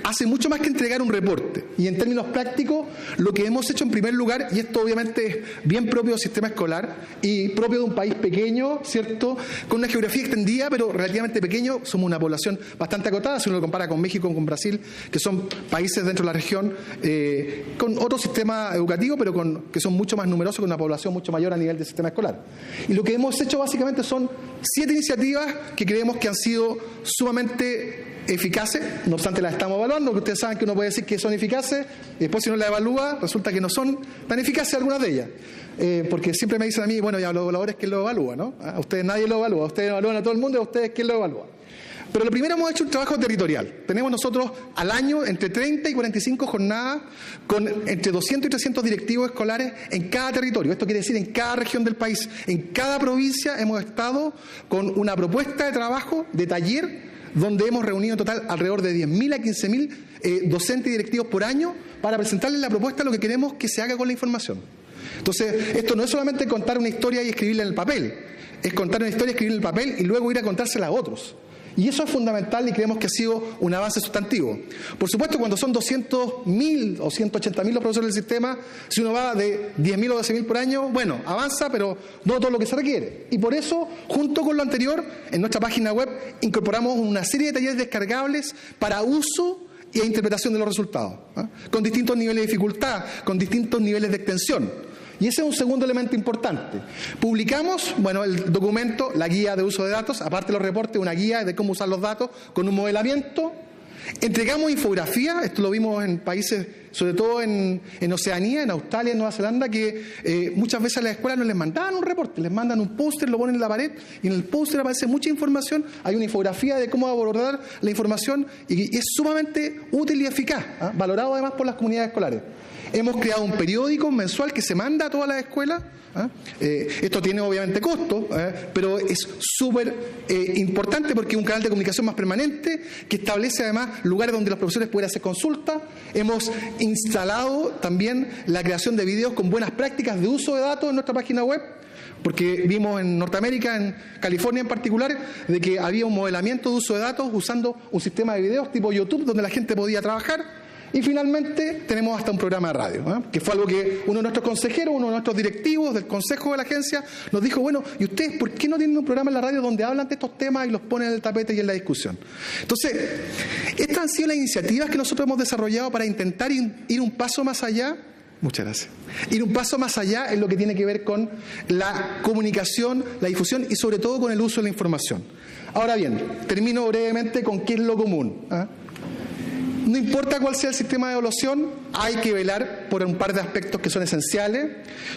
hace mucho más que entregar un reporte. Y en términos prácticos, lo que hemos hecho en primer lugar, y esto obviamente es bien propio del sistema escolar y propio de un país pequeño, ¿cierto?, con una geografía extendida, pero relativamente pequeño, somos una población bastante acotada, si uno lo compara con México o con Brasil, que son países dentro de la región con otro sistema educativo, pero que son mucho más numerosos, con una población mucho mayor a nivel del sistema escolar. Y lo que hemos hecho básicamente son 7 iniciativas que creemos que han sido sumamente eficaces, no obstante las estamos evaluando, porque ustedes saben que uno puede decir que son eficaces, y después si uno las evalúa, resulta que no son tan eficaces algunas de ellas. Porque siempre me dicen a mí, bueno, ya los evaluadores, ¿quién lo evalúa? ¿No? A ustedes nadie lo evalúa, ustedes evalúan a todo el mundo y a ustedes, ¿quién lo evalúa? Pero lo primero, hemos hecho un trabajo territorial. Tenemos nosotros al año entre 30 y 45 jornadas con entre 200 y 300 directivos escolares en cada territorio. Esto quiere decir en cada región del país. En cada provincia hemos estado con una propuesta de trabajo, de taller, donde hemos reunido en total alrededor de 10.000 a 15.000 docentes y directivos por año para presentarles la propuesta de lo que queremos que se haga con la información. Entonces, esto no es solamente contar una historia y escribirla en el papel, es contar una historia, escribirla en el papel y luego ir a contársela a otros. Y eso es fundamental y creemos que ha sido un avance sustantivo. Por supuesto, cuando son 200.000 o 180.000 los profesores del sistema, si uno va de 10.000 o 12.000 por año, bueno, avanza, pero no todo lo que se requiere. Y por eso, junto con lo anterior, en nuestra página web incorporamos una serie de talleres descargables para uso e interpretación de los resultados, con distintos niveles de dificultad, con distintos niveles de extensión. Y ese es un segundo elemento importante. Publicamos, el documento, la guía de uso de datos, aparte de los reportes, una guía de cómo usar los datos con un modelamiento. Entregamos infografía, esto lo vimos en países, sobre todo en Oceanía, en Australia, en Nueva Zelanda, que muchas veces a las escuelas no les mandaban un reporte, les mandan un póster, lo ponen en la pared y en el póster aparece mucha información, hay una infografía de cómo abordar la información y es sumamente útil y eficaz, valorado además por las comunidades escolares. Hemos creado un periódico mensual que se manda a todas las escuelas. Esto tiene obviamente costo, pero es súper importante porque es un canal de comunicación más permanente que establece además lugares donde los profesores pueden hacer consultas. Hemos instalado también la creación de videos con buenas prácticas de uso de datos en nuestra página web, porque vimos en Norteamérica, en California en particular, de que había un modelamiento de uso de datos usando un sistema de videos tipo YouTube donde la gente podía trabajar. Y finalmente tenemos hasta un programa de radio, que fue algo que uno de nuestros consejeros, uno de nuestros directivos del consejo de la agencia nos dijo, ¿y ustedes por qué no tienen un programa en la radio donde hablan de estos temas y los ponen en el tapete y en la discusión? Entonces, estas han sido las iniciativas que nosotros hemos desarrollado para intentar ir un paso más allá. Muchas gracias. Ir un paso más allá en lo que tiene que ver con la comunicación, la difusión y sobre todo con el uso de la información. Ahora bien, termino brevemente con qué es lo común. No importa cuál sea el sistema de evaluación, hay que velar por un par de aspectos que son esenciales.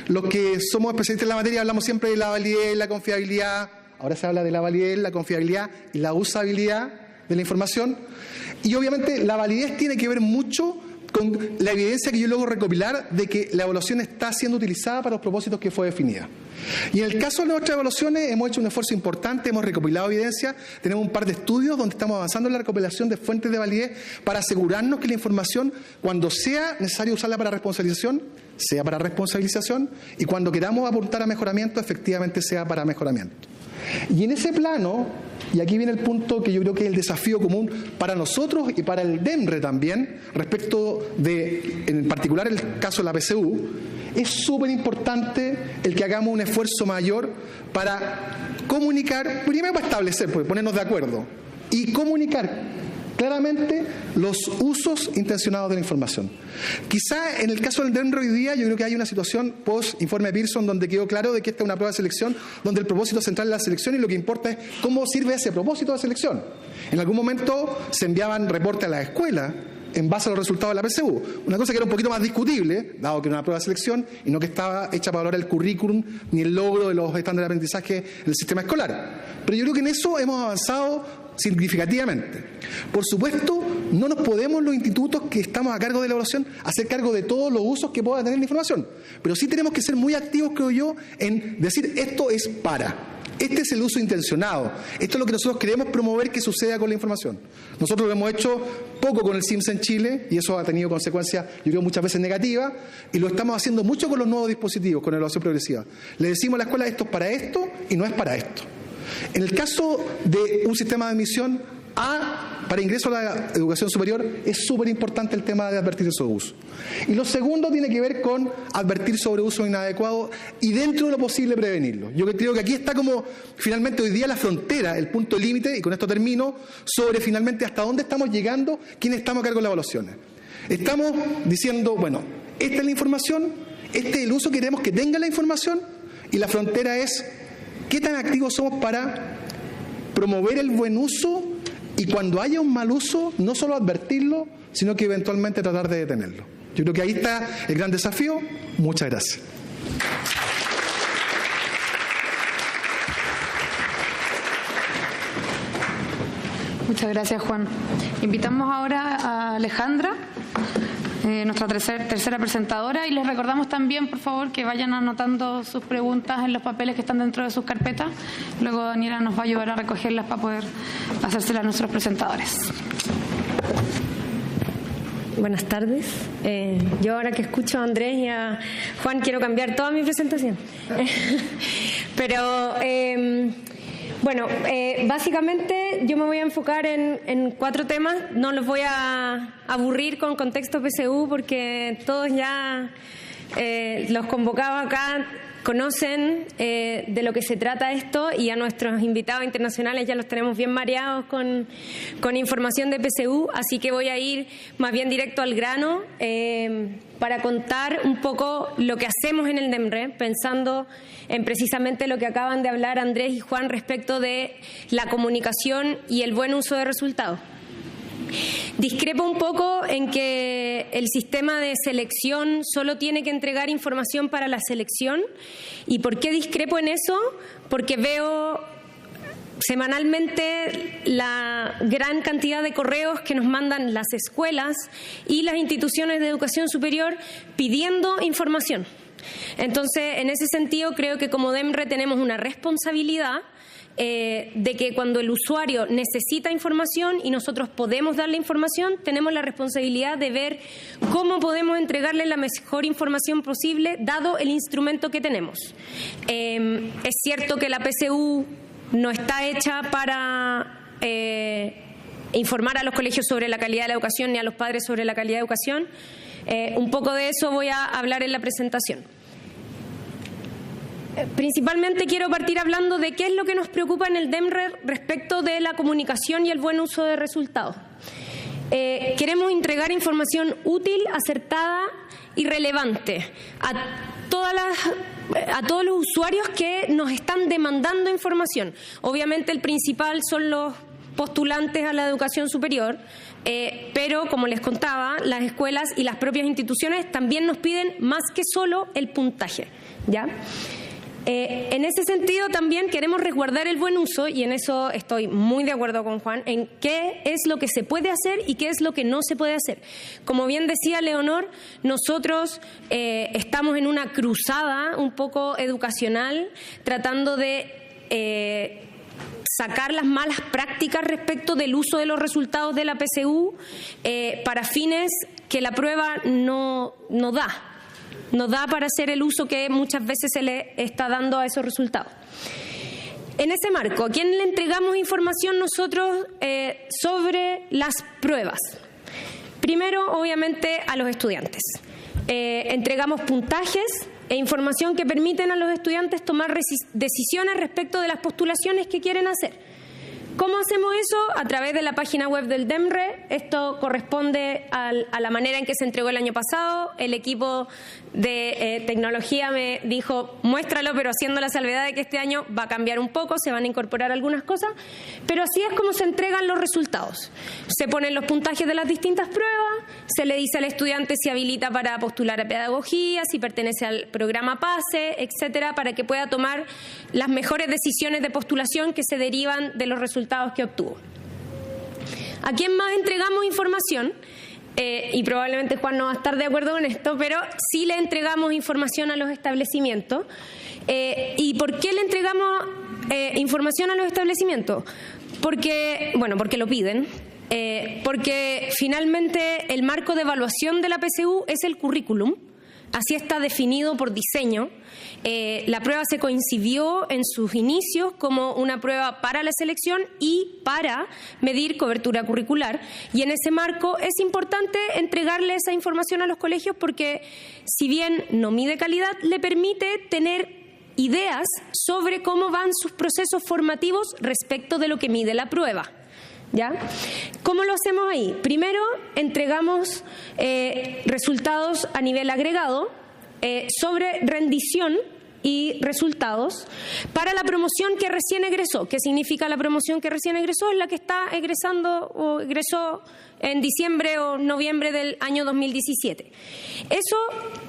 Los que somos especialistas en la materia hablamos siempre de la validez, la confiabilidad. Ahora se habla de la validez, la confiabilidad y la usabilidad de la información. Y obviamente la validez tiene que ver mucho con la evidencia que yo logro recopilar de que la evaluación está siendo utilizada para los propósitos que fue definida. Y en el caso de nuestras evaluaciones hemos hecho un esfuerzo importante, hemos recopilado evidencia, tenemos un par de estudios donde estamos avanzando en la recopilación de fuentes de validez para asegurarnos que la información, cuando sea necesario usarla para responsabilización, sea para responsabilización, y cuando queramos apuntar a mejoramiento, efectivamente sea para mejoramiento. Y en ese plano, y aquí viene el punto que yo creo que es el desafío común para nosotros y para el DEMRE también, respecto de, en particular el caso de la PSU, es súper importante el que hagamos un esfuerzo mayor para comunicar, primero para establecer, ponernos de acuerdo, y comunicar claramente los usos intencionados de la información. Quizá en el caso del DEMRE hoy día yo creo que hay una situación post-informe Pearson donde quedó claro de que esta es una prueba de selección donde el propósito central es la selección y lo que importa es cómo sirve ese propósito de selección. En algún momento se enviaban reportes a la escuela en base a los resultados de la PSU. Una cosa que era un poquito más discutible, dado que era una prueba de selección y no que estaba hecha para valorar el currículum ni el logro de los estándares de aprendizaje del sistema escolar. Pero yo creo que en eso hemos avanzado significativamente. Por supuesto, no nos podemos los institutos que estamos a cargo de la evaluación hacer cargo de todos los usos que pueda tener la información, pero sí tenemos que ser muy activos, creo yo, en decir esto es para. Este es el uso intencionado. Esto es lo que nosotros queremos promover que suceda con la información. Nosotros lo hemos hecho poco con el SIMS en Chile y eso ha tenido consecuencias, yo creo, muchas veces negativas, y lo estamos haciendo mucho con los nuevos dispositivos, con la evaluación progresiva. Le decimos a la escuela esto es para esto y no es para esto. En el caso de un sistema de admisión para ingreso a la educación superior es súper importante el tema de advertir de sobreuso. Y lo segundo tiene que ver con advertir sobre uso inadecuado y dentro de lo posible prevenirlo. Yo creo que aquí está como finalmente hoy día la frontera, el punto límite, y con esto termino, sobre finalmente hasta dónde estamos llegando, quiénes estamos a cargo de las evaluaciones. Estamos diciendo, esta es la información, este es el uso que queremos que tenga la información, y la frontera es qué tan activos somos para promover el buen uso y cuando haya un mal uso, no solo advertirlo, sino que eventualmente tratar de detenerlo. Yo creo que ahí está el gran desafío. Muchas gracias.
Muchas gracias, Juan. Invitamos ahora a Alejandra, nuestra tercera presentadora, y les recordamos también, por favor, que vayan anotando sus preguntas en los papeles que están dentro de sus carpetas. Luego Daniela nos va a ayudar a recogerlas para poder hacérselas a nuestros presentadores.
Buenas tardes. Yo ahora que escucho a Andrés y a Juan quiero cambiar toda mi presentación. Pero bueno, básicamente yo me voy a enfocar en 4 temas. No los voy a aburrir con contexto PSU porque todos ya los convocados acá conocen de lo que se trata esto, y a nuestros invitados internacionales ya los tenemos bien mareados con información de PSU, así que voy a ir más bien directo al grano para contar un poco lo que hacemos en el DEMRE, pensando en precisamente lo que acaban de hablar Andrés y Juan respecto de la comunicación y el buen uso de resultados. Discrepo un poco en que el sistema de selección solo tiene que entregar información para la selección. ¿Y por qué discrepo en eso? Porque veo semanalmente la gran cantidad de correos que nos mandan las escuelas y las instituciones de educación superior pidiendo información. Entonces, en ese sentido, creo que como DEMRE tenemos una responsabilidad de que cuando el usuario necesita información y nosotros podemos darle información, tenemos la responsabilidad de ver cómo podemos entregarle la mejor información posible dado el instrumento que tenemos. Es cierto que la PSU no está hecha para informar a los colegios sobre la calidad de la educación ni a los padres sobre la calidad de educación. Un poco de eso voy a hablar en la presentación. Principalmente quiero partir hablando de qué es lo que nos preocupa en el DEMRE respecto de la comunicación y el buen uso de resultados. Queremos entregar información útil, acertada y relevante a todos los usuarios que nos están demandando información. Obviamente el principal son los postulantes a la educación superior, pero como les contaba, las escuelas y las propias instituciones también nos piden más que solo el puntaje, ¿ya? En ese sentido también queremos resguardar el buen uso, y en eso estoy muy de acuerdo con Juan, en qué es lo que se puede hacer y qué es lo que no se puede hacer. Como bien decía Leonor, nosotros estamos en una cruzada un poco educacional, tratando de sacar las malas prácticas respecto del uso de los resultados de la PSU para fines que la prueba no da para hacer el uso que muchas veces se le está dando a esos resultados. En ese marco, ¿a quién le entregamos información nosotros sobre las pruebas? Primero, obviamente, a los estudiantes. Entregamos puntajes e información que permiten a los estudiantes tomar decisiones respecto de las postulaciones que quieren hacer. ¿Cómo hacemos eso? A través de la página web del DEMRE. Esto corresponde a la manera en que se entregó el año pasado. El equipo de tecnología me dijo, muéstralo, pero haciendo la salvedad de que este año va a cambiar un poco, se van a incorporar algunas cosas, pero así es como se entregan los resultados. Se ponen los puntajes de las distintas pruebas, se le dice al estudiante si habilita para postular a pedagogía, si pertenece al programa PASE, etcétera, para que pueda tomar las mejores decisiones de postulación que se derivan de los resultados que obtuvo. ¿A quién más entregamos información? Y probablemente Juan no va a estar de acuerdo con esto, pero sí le entregamos información a los establecimientos. ¿Y por qué le entregamos información a los establecimientos? Porque lo piden. Porque finalmente el marco de evaluación de la PSU es el currículum. Así está definido por diseño. La prueba se concibió en sus inicios como una prueba para la selección y para medir cobertura curricular. Y en ese marco es importante entregarle esa información a los colegios porque, si bien no mide calidad, le permite tener ideas sobre cómo van sus procesos formativos respecto de lo que mide la prueba. ¿Ya? ¿Cómo lo hacemos ahí? Primero, entregamos resultados a nivel agregado sobre rendición y resultados para la promoción que recién egresó. ¿Qué significa la promoción que recién egresó? Es la que está egresando o egresó en diciembre o noviembre del año 2017. Eso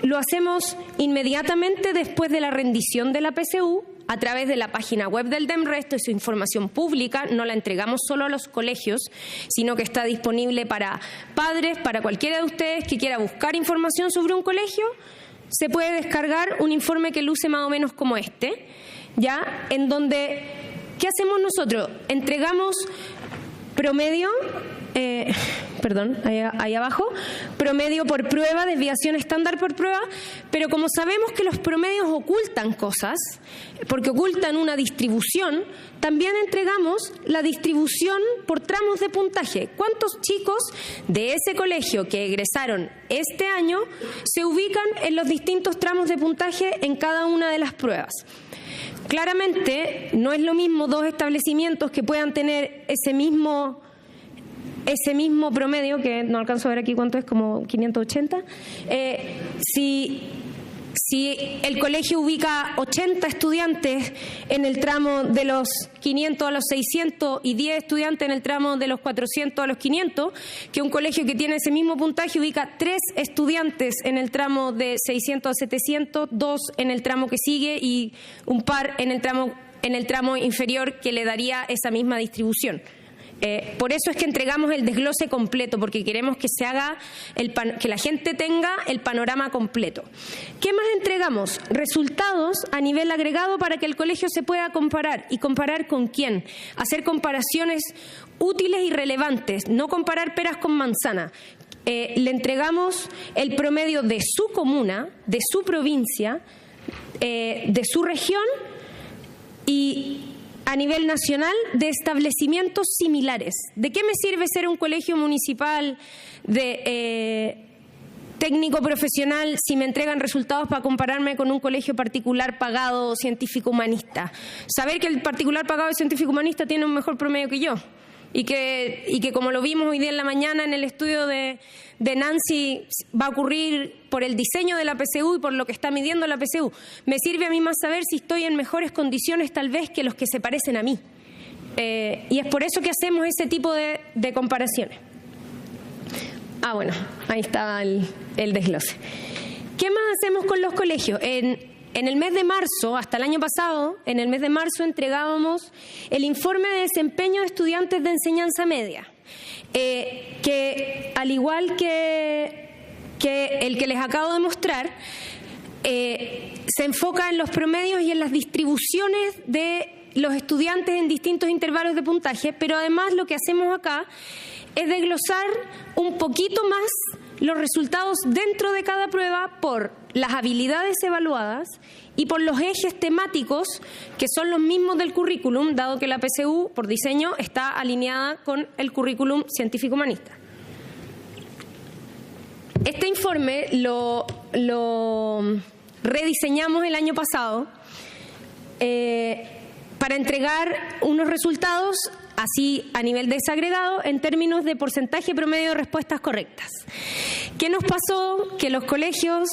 lo hacemos inmediatamente después de la rendición de la PSU a través de la página web del DEMRE. Esto es información pública, no la entregamos solo a los colegios, sino que está disponible para padres, para cualquiera de ustedes que quiera buscar información sobre un colegio. Se puede descargar un informe que luce más o menos como este, ¿ya? En donde, ¿qué hacemos nosotros? Entregamos promedio, ahí abajo, promedio por prueba, desviación estándar por prueba, pero como sabemos que los promedios ocultan cosas, porque ocultan una distribución, también entregamos la distribución por tramos de puntaje. ¿Cuántos chicos de ese colegio que egresaron este año se ubican en los distintos tramos de puntaje en cada una de las pruebas? Claramente no es lo mismo dos establecimientos que puedan tener ese mismo promedio, que no alcanzo a ver aquí cuánto es, como 580. Si el colegio ubica 80 estudiantes en el tramo de los 500 a los 600 y 10 estudiantes en el tramo de los 400 a los 500, que un colegio que tiene ese mismo puntaje ubica 3 estudiantes en el tramo de 600 a 700, 2 en el tramo que sigue y un par en el tramo inferior, que le daría esa misma distribución. Por eso es que entregamos el desglose completo, porque queremos que se haga que la gente tenga el panorama completo. ¿Qué más entregamos? Resultados a nivel agregado para que el colegio se pueda comparar. ¿Y comparar con quién? Hacer comparaciones útiles y relevantes, no comparar peras con manzanas. Le entregamos el promedio de su comuna, de su provincia, de su región y a nivel nacional de establecimientos similares. ¿De qué me sirve ser un colegio municipal de técnico profesional si me entregan resultados para compararme con un colegio particular pagado científico-humanista? Saber que el particular pagado científico-humanista tiene un mejor promedio que yo y que como lo vimos hoy día en la mañana en el estudio de Nancy, va a ocurrir por el diseño de la PSU y por lo que está midiendo la PSU. Me sirve a mí más saber si estoy en mejores condiciones tal vez que los que se parecen a mí. Y es por eso que hacemos ese tipo de comparaciones. Bueno, ahí está el desglose. ¿Qué más hacemos con los colegios? En el mes de marzo, hasta el año pasado, en el mes de marzo entregábamos el informe de desempeño de estudiantes de enseñanza media, que al igual que el que les acabo de mostrar, se enfoca en los promedios y en las distribuciones de los estudiantes en distintos intervalos de puntaje, pero además lo que hacemos acá es desglosar un poquito más los resultados dentro de cada prueba por las habilidades evaluadas y por los ejes temáticos que son los mismos del currículum, dado que la PSU, por diseño, está alineada con el currículum científico-humanista. Este informe lo rediseñamos el año pasado para entregar unos resultados así a nivel desagregado en términos de porcentaje promedio de respuestas correctas. ¿Qué nos pasó? Que los colegios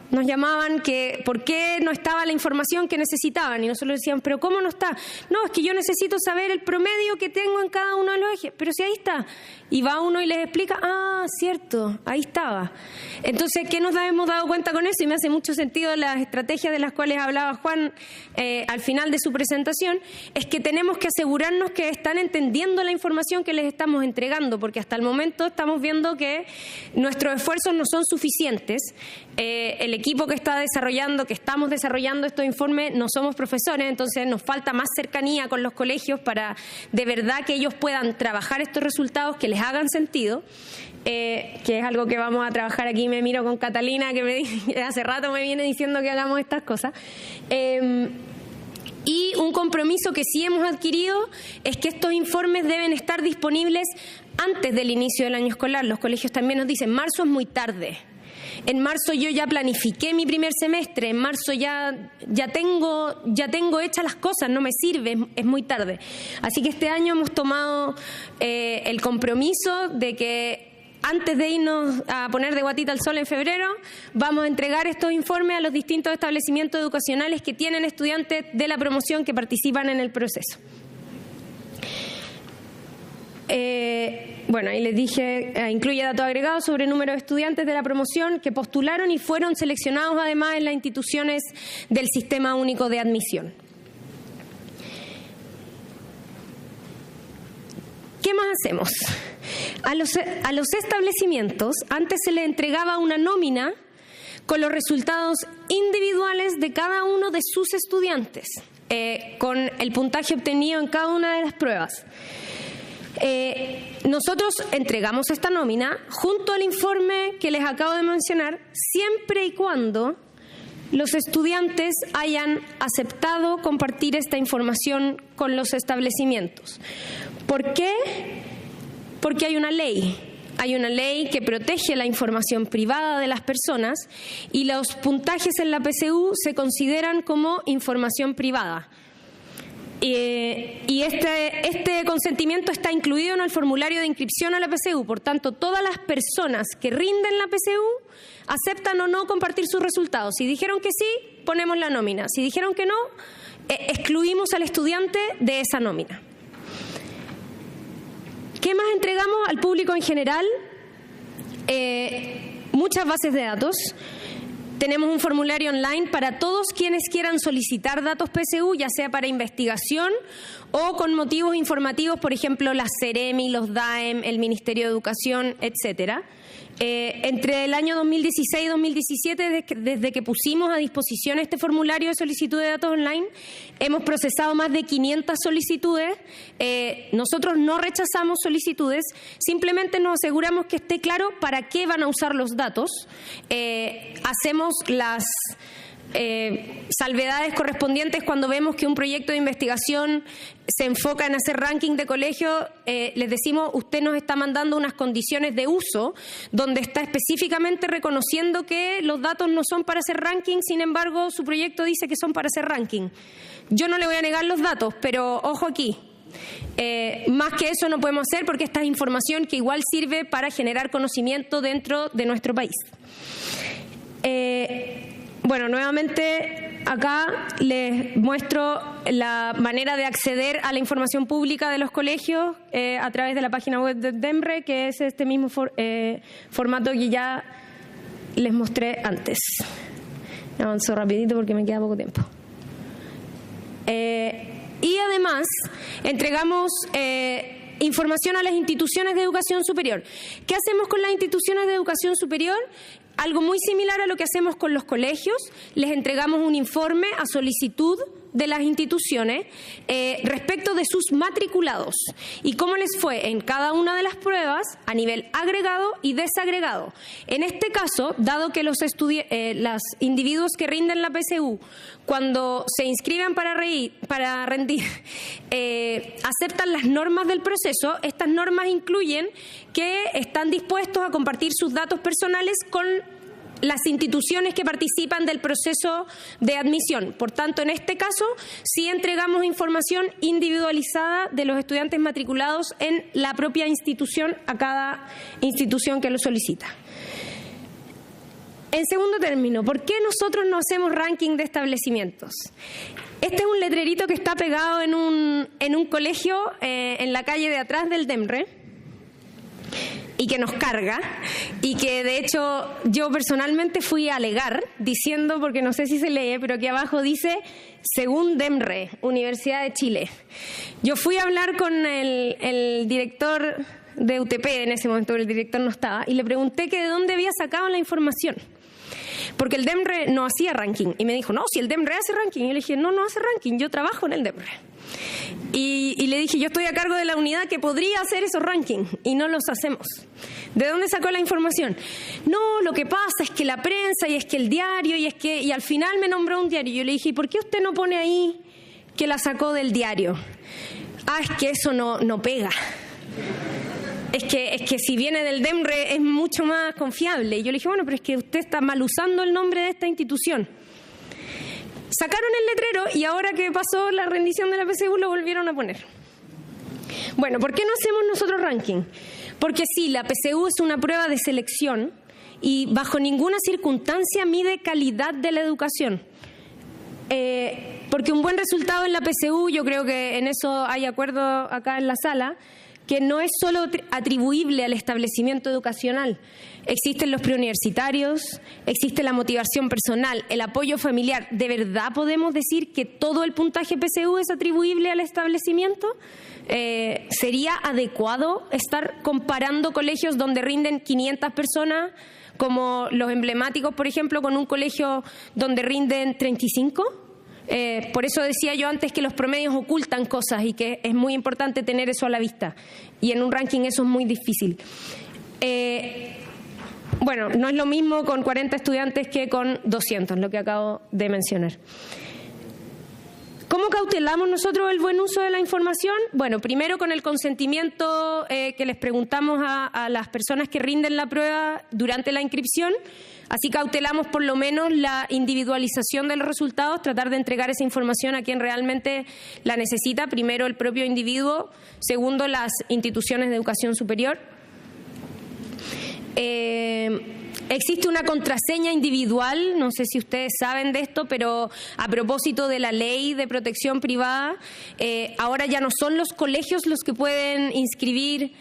nos llamaban que por qué no estaba la información que necesitaban y nosotros decíamos, pero ¿cómo no está? No, es que yo necesito saber el promedio que tengo en cada uno de los ejes, pero si ahí está. Y va uno y les explica, cierto, ahí estaba. Entonces, ¿qué nos hemos dado cuenta con eso? Y me hace mucho sentido las estrategias de las cuales hablaba Juan al final de su presentación, es que tenemos que asegurarnos que están entendiendo la información que les estamos entregando, porque hasta el momento estamos viendo que nuestros esfuerzos no son suficientes. El equipo que estamos desarrollando estos informes, no somos profesores, entonces nos falta más cercanía con los colegios para de verdad que ellos puedan trabajar estos resultados, que les hagan sentido, que es algo que vamos a trabajar aquí. Me miro con Catalina, que hace rato me viene diciendo que hagamos estas cosas. Y un compromiso que sí hemos adquirido es que estos informes deben estar disponibles antes del inicio del año escolar. Los colegios también nos dicen, marzo es muy tarde. En marzo yo ya planifiqué mi primer semestre, en marzo ya tengo hechas las cosas, no me sirve, es muy tarde. Así que este año hemos tomado el compromiso de que antes de irnos a poner de guatita al sol en febrero, vamos a entregar estos informes a los distintos establecimientos educacionales que tienen estudiantes de la promoción que participan en el proceso. Ahí les dije, incluye datos agregados sobre el número de estudiantes de la promoción que postularon y fueron seleccionados además en las instituciones del Sistema Único de Admisión. ¿qué más hacemos? A los establecimientos antes se les entregaba una nómina con los resultados individuales de cada uno de sus estudiantes, con el puntaje obtenido en cada una de las pruebas. Nosotros entregamos esta nómina junto al informe que les acabo de mencionar, siempre y cuando los estudiantes hayan aceptado compartir esta información con los establecimientos. ¿Por qué? Porque hay una ley. Hay una ley que protege la información privada de las personas y los puntajes en la PSU se consideran como información privada. Y este consentimiento está incluido en el formulario de inscripción a la PSU. Por tanto, todas las personas que rinden la PSU aceptan o no compartir sus resultados. Si dijeron que sí, ponemos la nómina. Si dijeron que no, excluimos al estudiante de esa nómina. ¿Qué más entregamos al público en general? Muchas bases de datos. Tenemos un formulario online para todos quienes quieran solicitar datos PSU, ya sea para investigación o con motivos informativos, por ejemplo, la Ceremi, los DAEM, el Ministerio de Educación, etcétera. Entre el año 2016 y 2017, desde que pusimos a disposición este formulario de solicitud de datos online, hemos procesado más de 500 solicitudes. Nosotros no rechazamos solicitudes, simplemente nos aseguramos que esté claro para qué van a usar los datos. Hacemos las salvedades correspondientes cuando vemos que un proyecto de investigación se enfoca en hacer ranking de colegios. Les decimos, usted nos está mandando unas condiciones de uso donde está específicamente reconociendo que los datos no son para hacer ranking, sin embargo su proyecto dice que son para hacer ranking. Yo no le voy a negar los datos, pero ojo aquí, más que eso no podemos hacer porque esta es información que igual sirve para generar conocimiento dentro de nuestro país. Bueno, nuevamente acá les muestro la manera de acceder a la información pública de los colegios a través de la página web de DEMRE, que es este mismo formato que ya les mostré antes. Avanzo rapidito porque me queda poco tiempo. Y además entregamos información a las instituciones de educación superior. ¿Qué hacemos con las instituciones de educación superior? Algo muy similar a lo que hacemos con los colegios. Les entregamos un informe a solicitud de las instituciones respecto de sus matriculados y cómo les fue en cada una de las pruebas a nivel agregado y desagregado. En este caso, dado que los individuos que rinden la PSU, cuando se inscriben para rendir, aceptan las normas del proceso, estas normas incluyen que están dispuestos a compartir sus datos personales con las instituciones que participan del proceso de admisión. Por tanto, en este caso, sí entregamos información individualizada de los estudiantes matriculados en la propia institución a cada institución que lo solicita. En segundo término, ¿por qué nosotros no hacemos ranking de establecimientos? Este es un letrerito que está pegado en un colegio en la calle de atrás del DEMRE, y que nos carga, y que de hecho yo personalmente fui a alegar diciendo, porque no sé si se lee, pero aquí abajo dice según DEMRE, Universidad de Chile. Yo fui a hablar con el director de UTP en ese momento, el director no estaba, y le pregunté que de dónde había sacado la información, porque el DEMRE no hacía ranking, y me dijo, no, si el DEMRE hace ranking. Y yo le dije, no hace ranking, yo trabajo en el DEMRE. Y le dije, yo estoy a cargo de la unidad que podría hacer esos rankings y no los hacemos. ¿De dónde sacó la información? No, lo que pasa es que la prensa y es que el diario y al final me nombró un diario. Yo le dije, ¿y por qué usted no pone ahí que la sacó del diario? Ah, es que eso no pega. Es que si viene del DEMRE es mucho más confiable. Y yo le dije, bueno, pero es que usted está mal usando el nombre de esta institución. Sacaron el letrero y ahora que pasó la rendición de la PSU lo volvieron a poner. Bueno, ¿por qué no hacemos nosotros ranking? Porque sí, la PSU es una prueba de selección y bajo ninguna circunstancia mide calidad de la educación. Porque un buen resultado en la PSU, yo creo que en eso hay acuerdo acá en la sala, que no es solo atribuible al establecimiento educacional. Existen los preuniversitarios, existe la motivación personal, el apoyo familiar. ¿De verdad podemos decir que todo el puntaje PSU es atribuible al establecimiento? ¿Sería adecuado estar comparando colegios donde rinden 500 personas, como los emblemáticos, por ejemplo, con un colegio donde rinden 35? Por eso decía yo antes que los promedios ocultan cosas y que es muy importante tener eso a la vista. Y en un ranking eso es muy difícil. Bueno, no es lo mismo con 40 estudiantes que con 200, lo que acabo de mencionar. ¿Cómo cautelamos nosotros el buen uso de la información? Bueno, primero con el consentimiento que les preguntamos a las personas que rinden la prueba durante la inscripción. Así cautelamos por lo menos la individualización de los resultados, tratar de entregar esa información a quien realmente la necesita. Primero, el propio individuo. Segundo, las instituciones de educación superior. Existe una contraseña individual, no sé si ustedes saben de esto, pero a propósito de la ley de protección privada, ahora ya no son los colegios los que pueden inscribir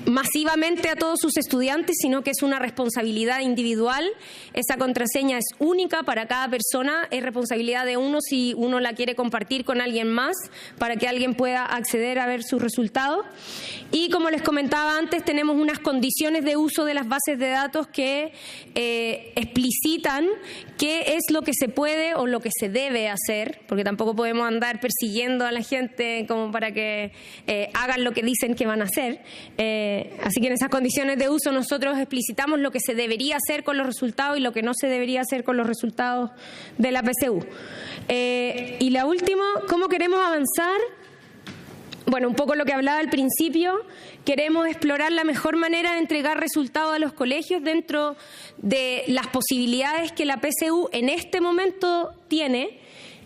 masivamente a todos sus estudiantes, sino que es una responsabilidad individual. Esa contraseña es única para cada persona, es responsabilidad de uno si uno la quiere compartir con alguien más para que alguien pueda acceder a ver sus resultados. Y como les comentaba antes, tenemos unas condiciones de uso de las bases de datos que explicitan qué es lo que se puede o lo que se debe hacer, porque tampoco podemos andar persiguiendo a la gente como para que hagan lo que dicen que van a hacer. Así que en esas condiciones de uso nosotros explicitamos lo que se debería hacer con los resultados y lo que no se debería hacer con los resultados de la PSU. Y la última, ¿cómo queremos avanzar? Bueno, un poco lo que hablaba al principio, queremos explorar la mejor manera de entregar resultados a los colegios dentro de las posibilidades que la PSU en este momento tiene.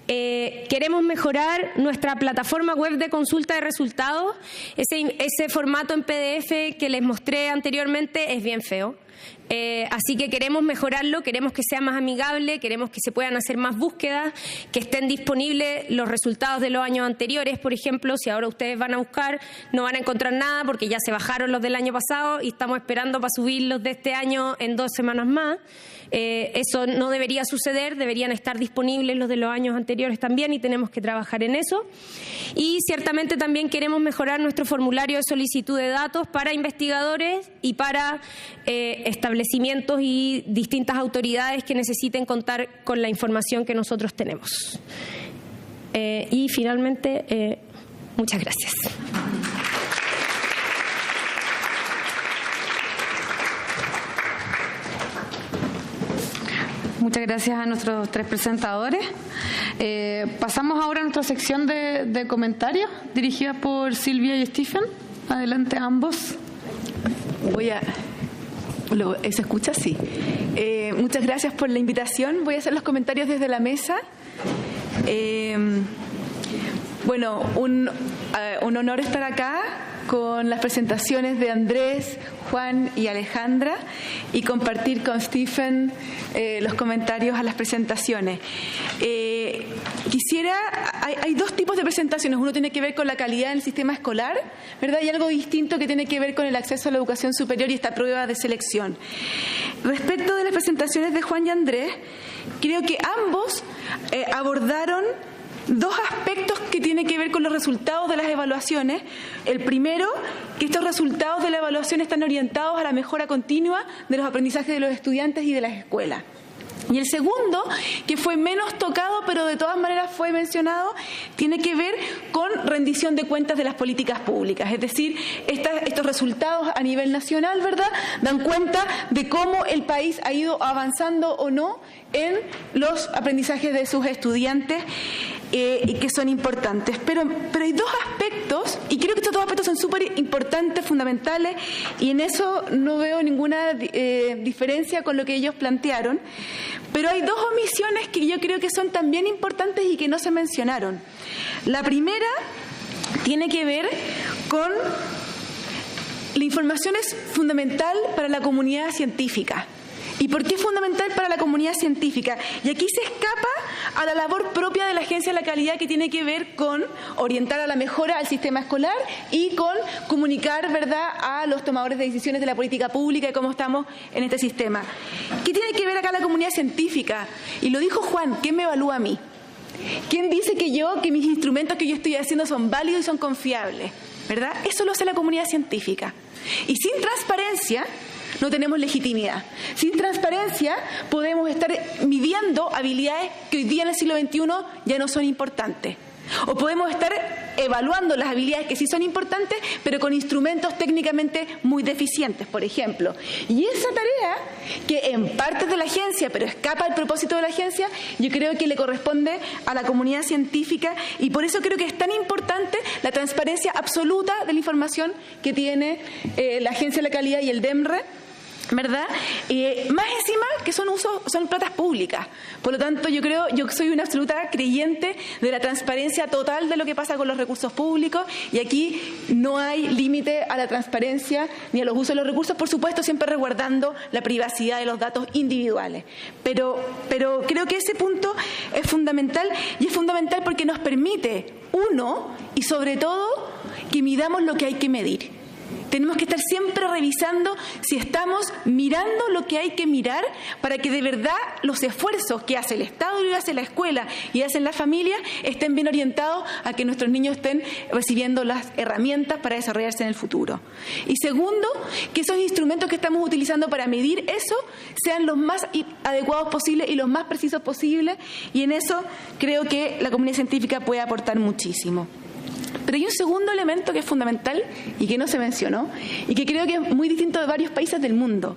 Queremos mejorar nuestra plataforma web de consulta de resultados. Ese formato en PDF que les mostré anteriormente es bien feo. Así que queremos mejorarlo, queremos que sea más amigable, queremos que se puedan hacer más búsquedas, que estén disponibles los resultados de los años anteriores. Por ejemplo, si ahora ustedes van a buscar, no van a encontrar nada porque ya se bajaron los del año pasado y estamos esperando para subirlos de este año en 2 semanas más. Eso no debería suceder, deberían estar disponibles los de los años anteriores también y tenemos que trabajar en eso. Y ciertamente también queremos mejorar nuestro formulario de solicitud de datos para investigadores y para establecimientos y distintas autoridades que necesiten contar con la información que nosotros tenemos. Y finalmente, muchas gracias.
Muchas gracias a nuestros 3 presentadores. Pasamos ahora a nuestra sección de comentarios, dirigida por Silvia y Stephen. Adelante ambos.
¿Se escucha? Sí. Muchas gracias por la invitación. Voy a hacer los comentarios desde la mesa. Bueno, un honor estar acá con las presentaciones de Andrés, Juan y Alejandra y compartir con Stephen los comentarios a las presentaciones. Hay 2 tipos de presentaciones. Uno tiene que ver con la calidad del sistema escolar, ¿verdad? Y algo distinto que tiene que ver con el acceso a la educación superior y esta prueba de selección. Respecto de las presentaciones de Juan y Andrés, creo que ambos abordaron 2 aspectos que tienen que ver con los resultados de las evaluaciones. El primero, que estos resultados de la evaluación están orientados a la mejora continua de los aprendizajes de los estudiantes y de las escuelas. Y el segundo, que fue menos tocado, pero de todas maneras fue mencionado, tiene que ver con rendición de cuentas de las políticas públicas. Es decir, estos resultados a nivel nacional, ¿verdad?, dan cuenta de cómo el país ha ido avanzando o no en los aprendizajes de sus estudiantes y que son importantes. Pero hay 2 aspectos, y creo que estos 2 aspectos son súper importantes, fundamentales, y en eso no veo ninguna diferencia con lo que ellos plantearon. Pero hay 2 omisiones que yo creo que son también importantes y que no se mencionaron. La primera tiene que ver con la información es fundamental para la comunidad científica. ¿Y por qué es fundamental para la comunidad científica? Y aquí se escapa a la labor propia de la Agencia de la Calidad, que tiene que ver con orientar a la mejora al sistema escolar y con comunicar, ¿verdad?, a los tomadores de decisiones de la política pública y cómo estamos en este sistema. ¿Qué tiene que ver acá la comunidad científica? Y lo dijo Juan, ¿quién me evalúa a mí? ¿Quién dice que mis instrumentos que yo estoy haciendo son válidos y son confiables? ¿Verdad? Eso lo hace la comunidad científica. Y sin transparencia no tenemos legitimidad. Sin transparencia podemos estar midiendo habilidades que hoy día en el siglo XXI ya no son importantes. O podemos estar evaluando las habilidades que sí son importantes, pero con instrumentos técnicamente muy deficientes, por ejemplo. Y esa tarea, que en parte de la agencia, pero escapa del propósito de la agencia, yo creo que le corresponde a la comunidad científica, y por eso creo que es tan importante la transparencia absoluta de la información que tiene la Agencia de la Calidad y el DEMRE, ¿verdad? Más encima que son platas públicas. Por lo tanto, yo soy una absoluta creyente de la transparencia total de lo que pasa con los recursos públicos, y aquí no hay límite a la transparencia ni a los usos de los recursos, por supuesto siempre resguardando la privacidad de los datos individuales. Pero creo que ese punto es fundamental, y es fundamental porque nos permite, y sobre todo, que midamos lo que hay que medir. Tenemos que estar siempre revisando si estamos mirando lo que hay que mirar, para que de verdad los esfuerzos que hace el Estado y hace la escuela y hacen las familias estén bien orientados a que nuestros niños estén recibiendo las herramientas para desarrollarse en el futuro. Y segundo, que esos instrumentos que estamos utilizando para medir eso sean los más adecuados posibles y los más precisos posibles, y en eso creo que la comunidad científica puede aportar muchísimo. Pero hay un segundo elemento que es fundamental y que no se mencionó, y que creo que es muy distinto de varios países del mundo.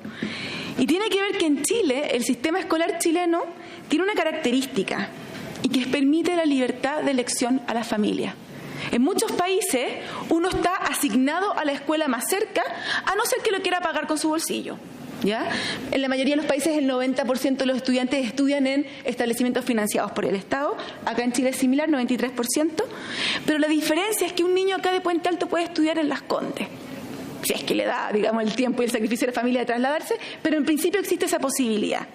Y tiene que ver que en Chile, el sistema escolar chileno tiene una característica, y que permite la libertad de elección a las familias. En muchos países uno está asignado a la escuela más cerca, a no ser que lo quiera pagar con su bolsillo. ¿Ya? En la mayoría de los países el 90% de los estudiantes estudian en establecimientos financiados por el Estado. Acá en Chile es similar, 93%. Pero la diferencia es que un niño acá de Puente Alto puede estudiar en Las Condes, si es que le da, digamos, el tiempo y el sacrificio de la familia de trasladarse, pero en principio existe esa posibilidad.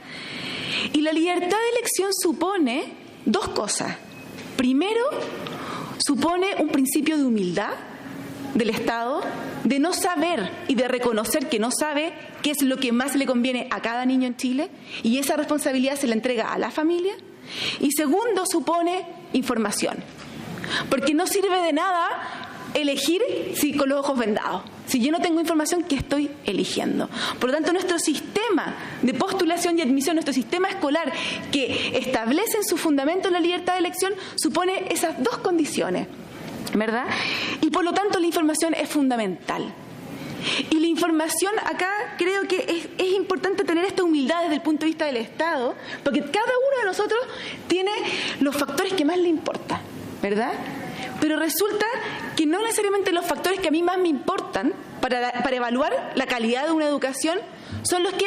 Y la libertad de elección supone dos cosas. Primero, supone un principio de humildad del Estado, de no saber y de reconocer que no sabe qué es lo que más le conviene a cada niño en Chile, y esa responsabilidad se la entrega a la familia. Y segundo, supone información, porque no sirve de nada elegir con los ojos vendados. Si yo no tengo información, ¿qué estoy eligiendo? Por lo tanto, nuestro sistema de postulación y admisión, nuestro sistema escolar, que establece en su fundamento la libertad de elección, supone esas dos condiciones, ¿verdad? Y por lo tanto la información es fundamental. Y la información acá creo que es importante tener esta humildad desde el punto de vista del Estado, porque cada uno de nosotros tiene los factores que más le importan, ¿verdad? Pero resulta que no necesariamente los factores que a mí más me importan para evaluar la calidad de una educación son los que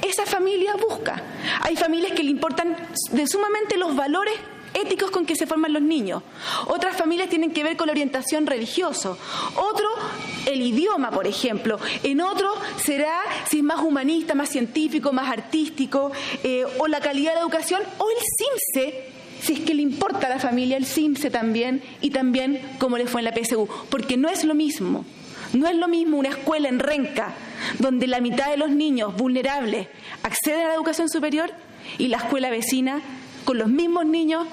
esa familia busca. Hay familias que le importan sumamente los valores éticos con que se forman los niños. Otras familias tienen que ver con la orientación religiosa. Otro, el idioma, por ejemplo. En otro será si es más humanista, más científico, más artístico, o la calidad de la educación, o el CIMSE, si es que le importa a la familia, el CIMSE también, y también como le fue en la PSU. Porque no es lo mismo. No es lo mismo una escuela en Renca, donde la mitad de los niños vulnerables acceden a la educación superior, y la escuela vecina con los mismos niños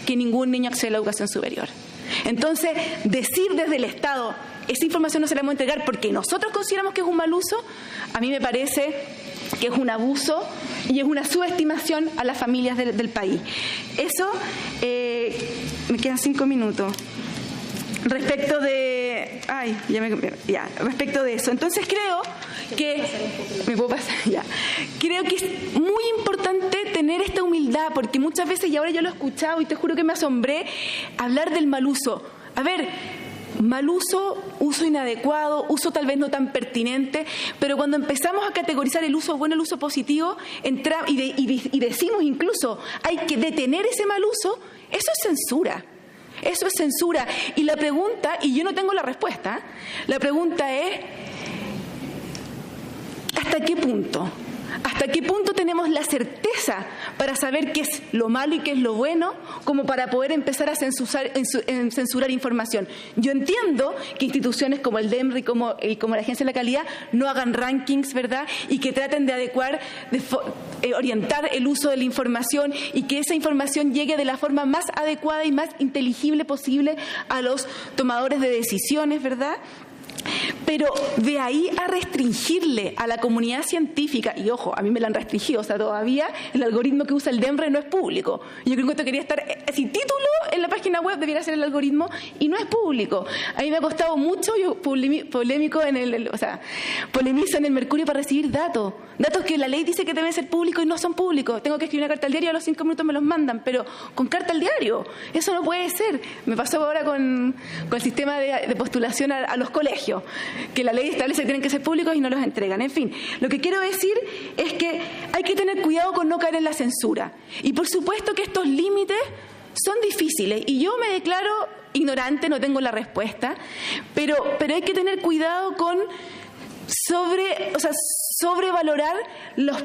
que ningún niño accede a la educación superior. Entonces, decir desde el Estado, esa información no se la vamos a entregar porque nosotros consideramos que es un mal uso, a mí me parece que es un abuso y es una subestimación a las familias del país. Eso, me quedan 5 minutos. Respecto de... respecto de eso. Entonces creo que... ¿Me puedo pasar? Ya. Creo que es muy importante tener esta humildad, porque muchas veces, y ahora yo lo he escuchado y te juro que me asombré, hablar del mal uso. A ver, mal uso, uso inadecuado, uso tal vez no tan pertinente, pero cuando empezamos a categorizar el uso bueno, el uso positivo, y decimos incluso hay que detener ese mal uso, eso es censura. Eso es censura. Y la pregunta, y yo no tengo la respuesta, la pregunta es, ¿hasta qué punto? ¿Hasta qué punto tenemos la certeza para saber qué es lo malo y qué es lo bueno, como para poder empezar a censurar información? Yo entiendo que instituciones como el DEMRE y como la Agencia de la Calidad no hagan rankings, ¿verdad? Y que traten de adecuar, orientar el uso de la información y que esa información llegue de la forma más adecuada y más inteligible posible a los tomadores de decisiones, ¿verdad? Pero de ahí a restringirle a la comunidad científica, y ojo, a mí me la han restringido, o sea, todavía el algoritmo que usa el DEMRE no es público. Yo creo que esto quería estar, sin título en la página web debiera ser el algoritmo, y no es público. A mí me ha costado mucho, yo polemizo en el Mercurio para recibir datos que la ley dice que deben ser públicos y no son públicos. Tengo que escribir una carta al diario y a los 5 minutos me los mandan, pero con carta al diario. Eso no puede ser. Me pasó ahora con el sistema de postulación a los colegios, que la ley establece que tienen que ser públicos y no los entregan. En fin, lo que quiero decir es que hay que tener cuidado con no caer en la censura. Y por supuesto que estos límites son difíciles y yo me declaro ignorante, no tengo la respuesta, pero hay que tener cuidado con sobrevalorar los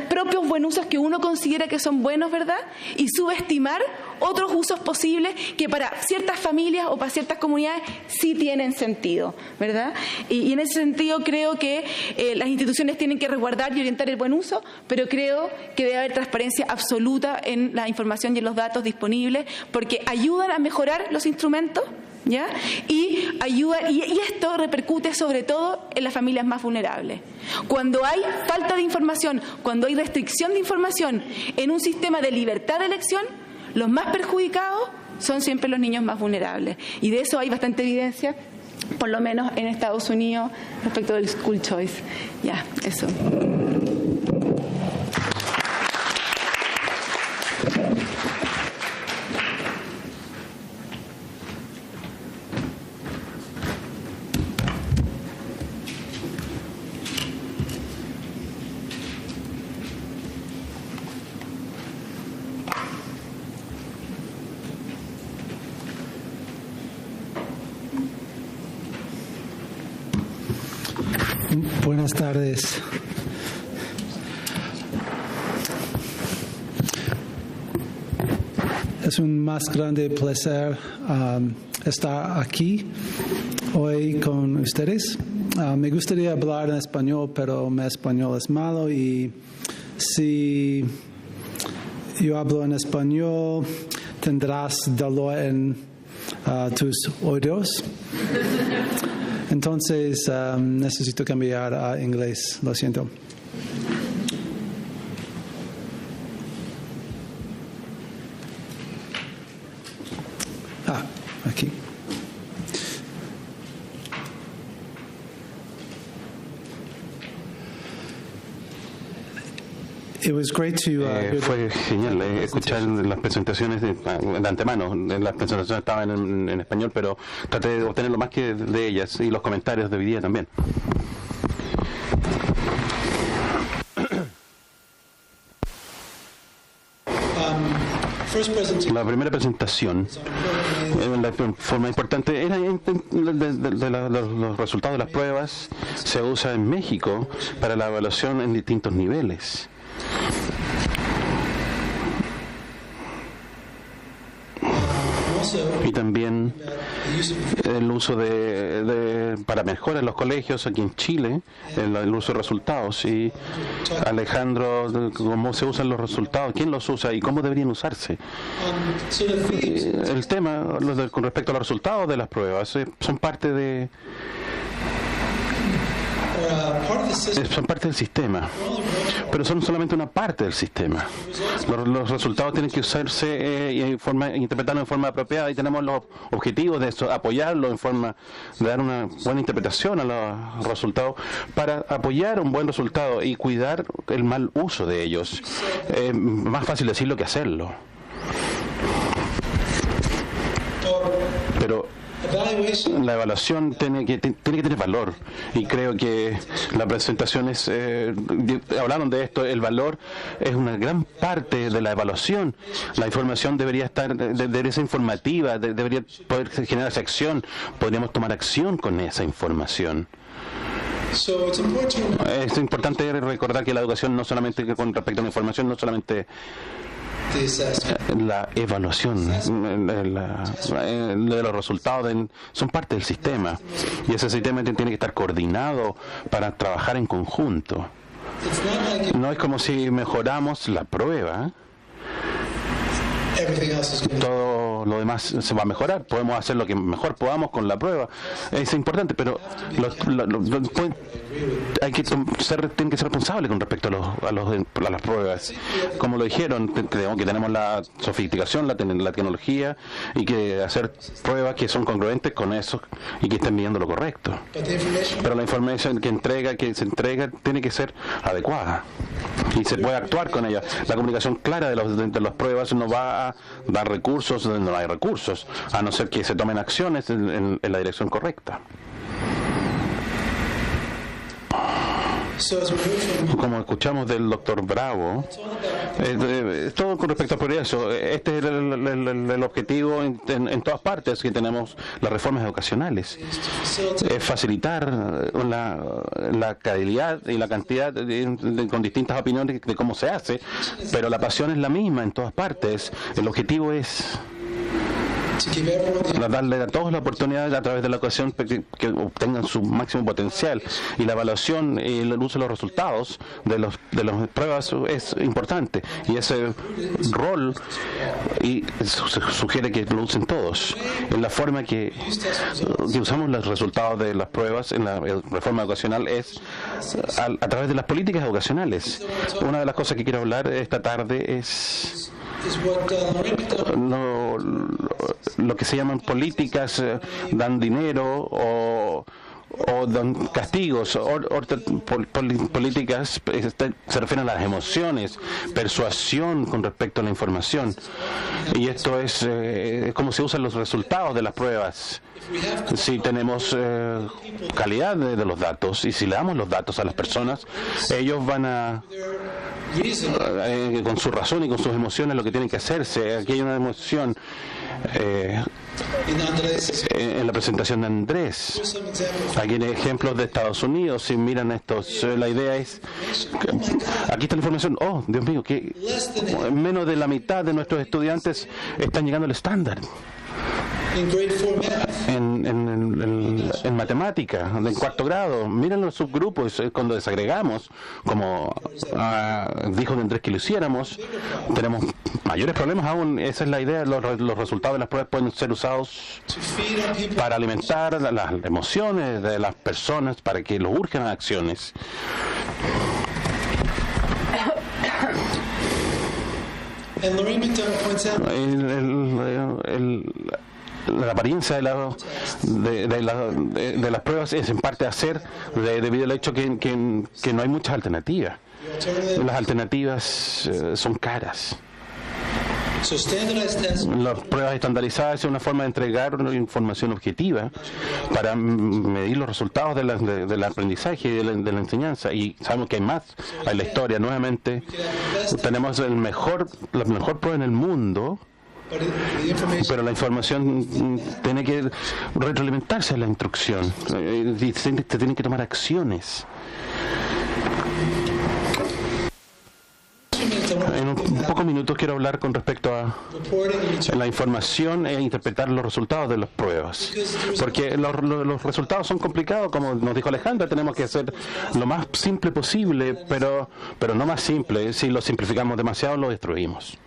propios buen usos que uno considera que son buenos, ¿verdad? Y subestimar otros usos posibles que para ciertas familias o para ciertas comunidades sí tienen sentido, ¿verdad? Y en ese sentido creo que las instituciones tienen que resguardar y orientar el buen uso, pero creo que debe haber transparencia absoluta en la información y en los datos disponibles, porque ayudan a mejorar los instrumentos, ¿ya? Y esto repercute sobre todo en las familias más vulnerables. Cuando hay falta de información, cuando hay restricción de información en un sistema de libertad de elección, los más perjudicados son siempre los niños más vulnerables. Y de eso hay bastante evidencia, por lo menos en Estados Unidos, respecto del school choice. Ya, eso.
Buenas tardes. Es un más grande placer estar aquí hoy con ustedes. Me gustaría hablar en español, pero mi español es malo y si yo hablo en español tendrás dolor en tus oídos. Entonces, necesito cambiar a inglés, lo siento. Aquí.
Fue genial escuchar las presentaciones de antemano. Las presentaciones estaban en español, pero traté de obtener lo más que de ellas y los comentarios de hoy día también. La primera presentación, la forma importante, era los resultados de las pruebas se usa en México para la evaluación en distintos niveles. Y también el uso para mejoras en los colegios aquí en Chile, el uso de resultados. Y Alejandro, ¿cómo se usan los resultados? ¿Quién los usa y cómo deberían usarse? El tema con respecto a los resultados de las pruebas son parte del sistema, pero son solamente una parte del sistema. Los resultados tienen que usarse interpretarlos en forma apropiada y tenemos los objetivos de eso, apoyarlo de dar una buena interpretación a los resultados para apoyar un buen resultado y cuidar el mal uso de ellos. Más fácil decirlo que hacerlo. Pero la evaluación tiene que tener valor, y creo que las presentaciones hablaron de esto. El valor es una gran parte de la evaluación. La información debería ser informativa, debería poder generarse acción. Podríamos tomar acción con esa información. Es importante recordar que la educación no solamente con respecto a la información, no solamente la evaluación de los resultados son parte del sistema, y ese sistema tiene que estar coordinado para trabajar en conjunto. No es como si mejoramos la prueba, todo lo demás se va a mejorar. Podemos hacer lo que mejor podamos con la prueba, es importante, pero tienen que ser responsables con respecto a las pruebas. Como lo dijeron, creemos que tenemos la sofisticación, la tecnología, y que hacer pruebas que son congruentes con eso y que estén midiendo lo correcto. Pero la información que se entrega tiene que ser adecuada y se puede actuar con ella. La comunicación clara de las pruebas no va a dar recursos donde no hay recursos, a no ser que se tomen acciones en la dirección correcta. Como escuchamos del doctor Bravo, todo con respecto al progreso. Este es el objetivo en todas partes que tenemos las reformas educacionales. Es facilitar la calidad y la cantidad con distintas opiniones de cómo se hace, pero la pasión es la misma en todas partes. El objetivo es darle a todos la oportunidad a través de la educación que obtengan su máximo potencial, y la evaluación y el uso de los resultados de las pruebas es importante, y ese rol se sugiere que lo usen todos. En la forma que usamos los resultados de las pruebas en la reforma educacional es a través de las políticas educacionales. Una de las cosas que quiero hablar esta tarde es lo que se llaman políticas, dan dinero o dan castigos, políticas se refieren a las emociones, persuasión con respecto a la información, y esto es cómo se usan los resultados de las pruebas. Si tenemos calidad de los datos, y si le damos los datos a las personas, ellos van a con su razón y con sus emociones lo que tienen que hacerse. Aquí hay una emoción en la presentación de Andrés. Aquí hay ejemplos de Estados Unidos. Si miran estos, la idea es aquí está la información. Oh, Dios mío, que menos de la mitad de nuestros estudiantes están llegando al estándar en matemática, en cuarto grado. Miren los subgrupos, cuando desagregamos, como dijo Andrés que lo hiciéramos, tenemos mayores problemas aún. Esa es la idea. Los resultados de las pruebas pueden ser usados para alimentar las emociones de las personas, para que los urjan a acciones. La apariencia de las pruebas es en parte debido al hecho que no hay muchas alternativas. Las alternativas son caras. Las pruebas estandarizadas es una forma de entregar una información objetiva para medir los resultados del aprendizaje y de la enseñanza, y sabemos que hay más en la historia. Nuevamente tenemos la mejor prueba en el mundo, pero la información tiene que retroalimentarse a la instrucción, se tienen que tomar acciones. En pocos minutos quiero hablar con respecto a la información e interpretar los resultados de las pruebas, porque los resultados son complicados, como nos dijo Alejandra. Tenemos que hacer lo más simple posible, pero no más simple. Si lo simplificamos demasiado, lo destruimos.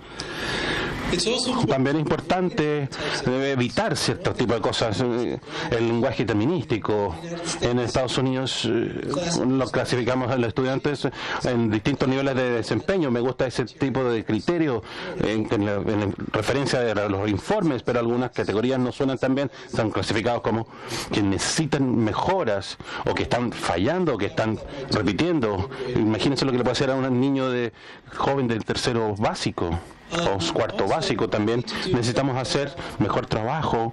También es importante evitar ciertos tipos de cosas. El lenguaje determinístico. En Estados Unidos lo clasificamos a los estudiantes en distintos niveles de desempeño. Me gusta ese tipo de criterio en referencia a los informes, pero algunas categorías no suenan tan bien. Están clasificados como que necesitan mejoras, o que están fallando, o que están repitiendo. Imagínense lo que le puede hacer a un niño joven del tercero básico o cuarto básico. También necesitamos hacer mejor trabajo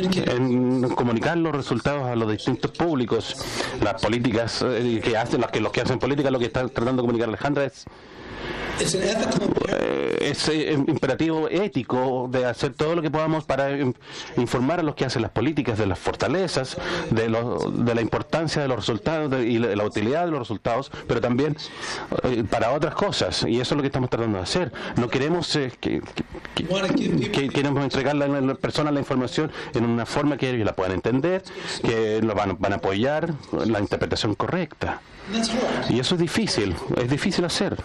en comunicar los resultados a los distintos públicos. Las políticas los que hacen política, lo que está tratando de comunicar Alejandra es es imperativo ético de hacer todo lo que podamos para informar a los que hacen las políticas de las fortalezas, de la importancia de los resultados y de la utilidad de los resultados, pero también para otras cosas, y eso es lo que estamos tratando de hacer. No queremos queremos entregarle a las personas la información en una forma que ellos la puedan entender, que lo van a apoyar la interpretación correcta. Y eso es difícil hacer.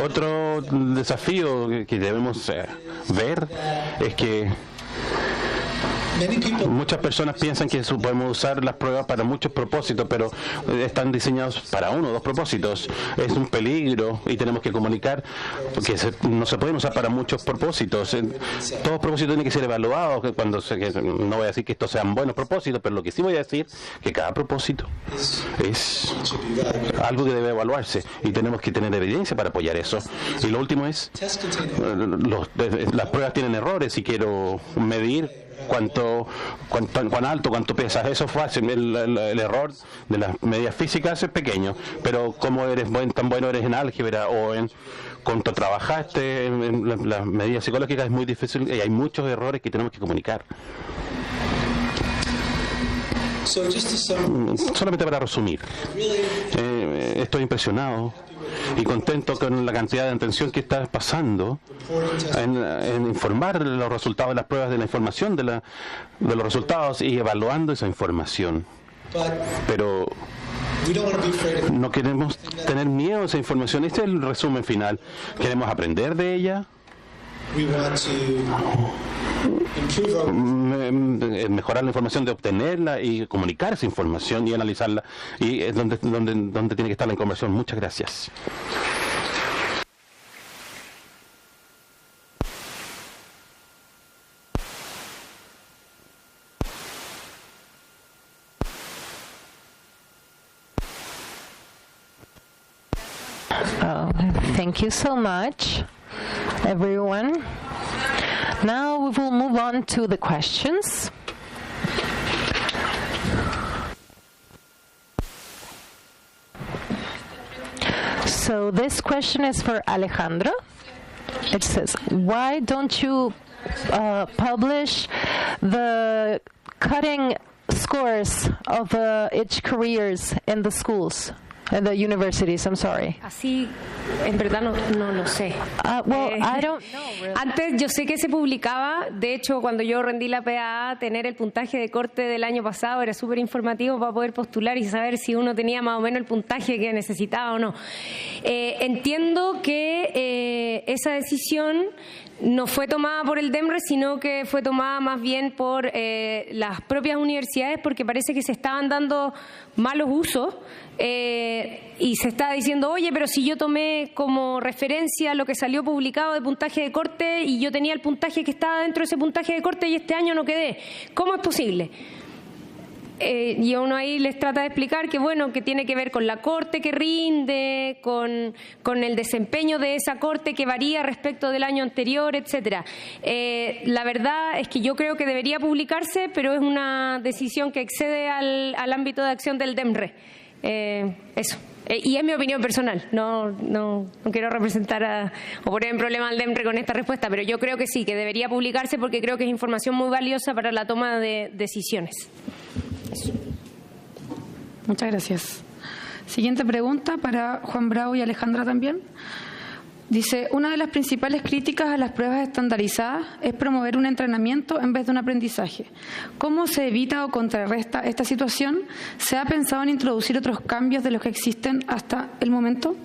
Otro desafío que debemos ver es que muchas personas piensan que podemos usar las pruebas para muchos propósitos, pero están diseñados para uno o dos propósitos. Es un peligro y tenemos que comunicar que no se pueden usar para muchos propósitos. Todos propósitos tienen que ser evaluados. No voy a decir que estos sean buenos propósitos, pero lo que sí voy a decir es que cada propósito es algo que debe evaluarse y tenemos que tener evidencia para apoyar eso. Y lo último es, las pruebas tienen errores y quiero medir cuán alto, cuánto pesas. Eso es fácil. El error de las medidas físicas es pequeño, pero como tan bueno eres en álgebra o en cuánto trabajaste en las medidas psicológicas es muy difícil y hay muchos errores que tenemos que comunicar. Solamente para resumir, estoy impresionado y contento con la cantidad de atención que está pasando en informar los resultados de las pruebas, de la información de los resultados y evaluando esa información. Pero no queremos tener miedo a esa información. Este es el resumen final. Queremos aprender de ella, mejorar la información, de obtenerla y comunicar esa información y analizarla, y es donde tiene que estar la información. Muchas gracias.
Thank you so much, everyone. Now we will move on to the questions. So this question is for Alejandro. It says, why don't you publish the cutting scores of each careers in the schools? In the universities, I'm sorry.
Así, en verdad no lo sé.
Well, I don't know. Really.
Antes yo sé que se publicaba, de hecho cuando yo rendí la PAA, tener el puntaje de corte del año pasado era súper informativo para poder postular y saber si uno tenía más o menos el puntaje que necesitaba o no. Entiendo que esa decisión no fue tomada por el DEMRE, sino que fue tomada más bien por las propias universidades, porque parece que se estaban dando malos usos y se está diciendo, oye, pero si yo tomé como referencia lo que salió publicado de puntaje de corte y yo tenía el puntaje que estaba dentro de ese puntaje de corte y este año no quedé, ¿cómo es posible? Y uno ahí les trata de explicar que bueno, que tiene que ver con la corte que rinde, con el desempeño de esa corte que varía respecto del año anterior, etcétera. La verdad es que yo creo que debería publicarse, pero es una decisión que excede al ámbito de acción del DEMRE. Eso. Y es mi opinión personal, no quiero representar o poner en problema al DEMRE con esta respuesta, pero yo creo que sí, que debería publicarse porque creo que es información muy valiosa para la toma de decisiones. Eso.
Muchas gracias. Siguiente pregunta para Juan Bravo y Alejandra también. Dice, una de las principales críticas a las pruebas estandarizadas es promover un entrenamiento en vez de un aprendizaje. ¿Cómo se evita o contrarresta esta situación? ¿Se ha pensado en introducir otros cambios de los que existen hasta el momento?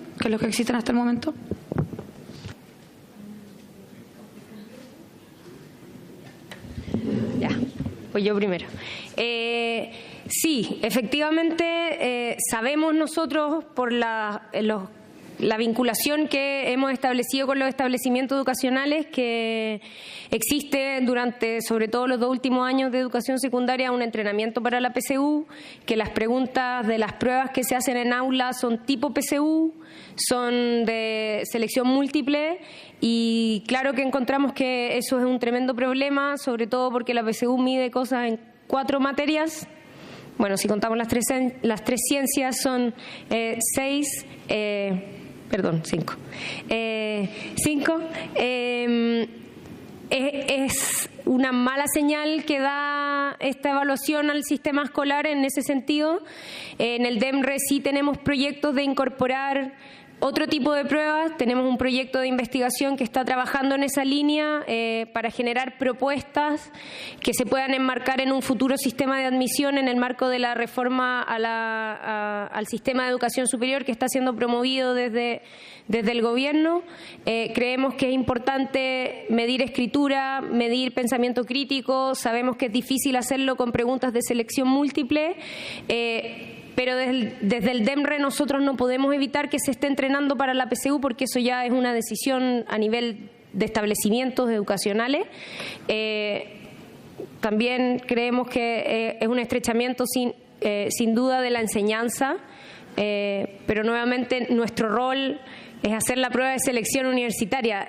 Ya, pues yo primero. Sí, efectivamente sabemos nosotros por la vinculación que hemos establecido con los establecimientos educacionales que existe durante, sobre todo los 2 últimos años de educación secundaria, un entrenamiento para la PSU, que las preguntas de las pruebas que se hacen en aula son tipo PSU, son de selección múltiple y claro que encontramos que eso es un tremendo problema, sobre todo porque la PSU mide cosas en 4 materias. Bueno, si contamos las tres ciencias son 6, 5. 5. Es una mala señal que da esta evaluación al sistema escolar en ese sentido. En el DEMRE sí tenemos proyectos de incorporar otro tipo de pruebas. Tenemos un proyecto de investigación que está trabajando en esa línea para generar propuestas que se puedan enmarcar en un futuro sistema de admisión en el marco de la reforma al sistema de educación superior que está siendo promovido desde el gobierno. Creemos que es importante medir escritura, medir pensamiento crítico. Sabemos que es difícil hacerlo con preguntas de selección múltiple. Pero desde el DEMRE nosotros no podemos evitar que se esté entrenando para la PSU porque eso ya es una decisión a nivel de establecimientos educacionales. También creemos que es un estrechamiento sin duda de la enseñanza, pero nuevamente nuestro rol es hacer la prueba de selección universitaria.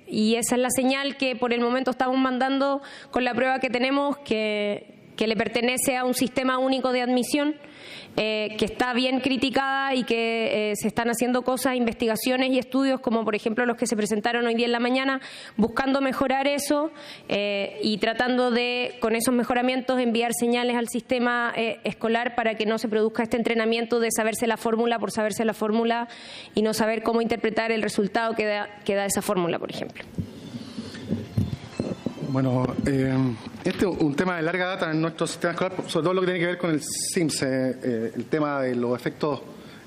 Y esa es la señal que por el momento estamos mandando con la prueba que tenemos, que le pertenece a un sistema único de admisión, que está bien criticada y que se están haciendo cosas, investigaciones y estudios como por ejemplo los que se presentaron hoy día en la mañana, buscando mejorar eso y tratando de, con esos mejoramientos, enviar señales al sistema escolar para que no se produzca este entrenamiento de saberse la fórmula por saberse la fórmula y no saber cómo interpretar el resultado que da esa fórmula, por ejemplo.
Bueno, este es un tema de larga data en nuestro sistema escolar, sobre todo lo que tiene que ver con el CIMSE, el tema de los efectos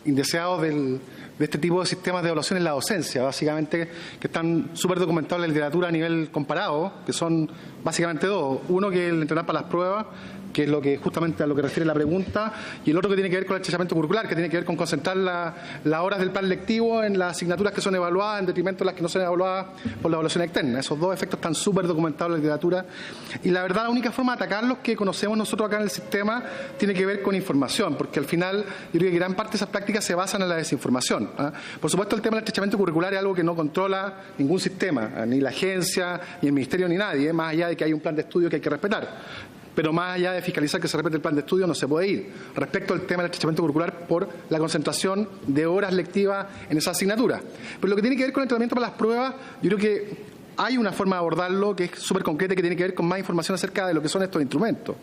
indeseados de este tipo de sistemas de evaluación en la docencia, básicamente, que están súper documentados en la literatura a nivel comparado, que son básicamente dos. Uno, que es el entrenar para las pruebas, que es lo que justamente a lo que refiere la pregunta, y el otro que tiene que ver con el estrechamiento curricular, que tiene que ver con concentrar las horas del plan lectivo en las asignaturas que son evaluadas en detrimento de las que no son evaluadas por la evaluación externa. Esos dos efectos están súper documentados en la literatura, y la verdad la única forma de atacarlos que conocemos nosotros acá en el sistema tiene que ver con información, porque al final yo creo que gran parte de esas prácticas se basan en la desinformación. Por supuesto, el tema del estrechamiento curricular es algo que no controla ningún sistema, ni la agencia, ni el ministerio, ni nadie, más allá de que hay un plan de estudio que hay que respetar. Pero más allá de fiscalizar que se respete el plan de estudio, no se puede ir. Respecto al tema del estrechamiento curricular por la concentración de horas lectivas en esa asignatura. Pero lo que tiene que ver con el entrenamiento para las pruebas, yo creo que hay una forma de abordarlo que es súper concreta y que tiene que ver con más información acerca de lo que son estos instrumentos.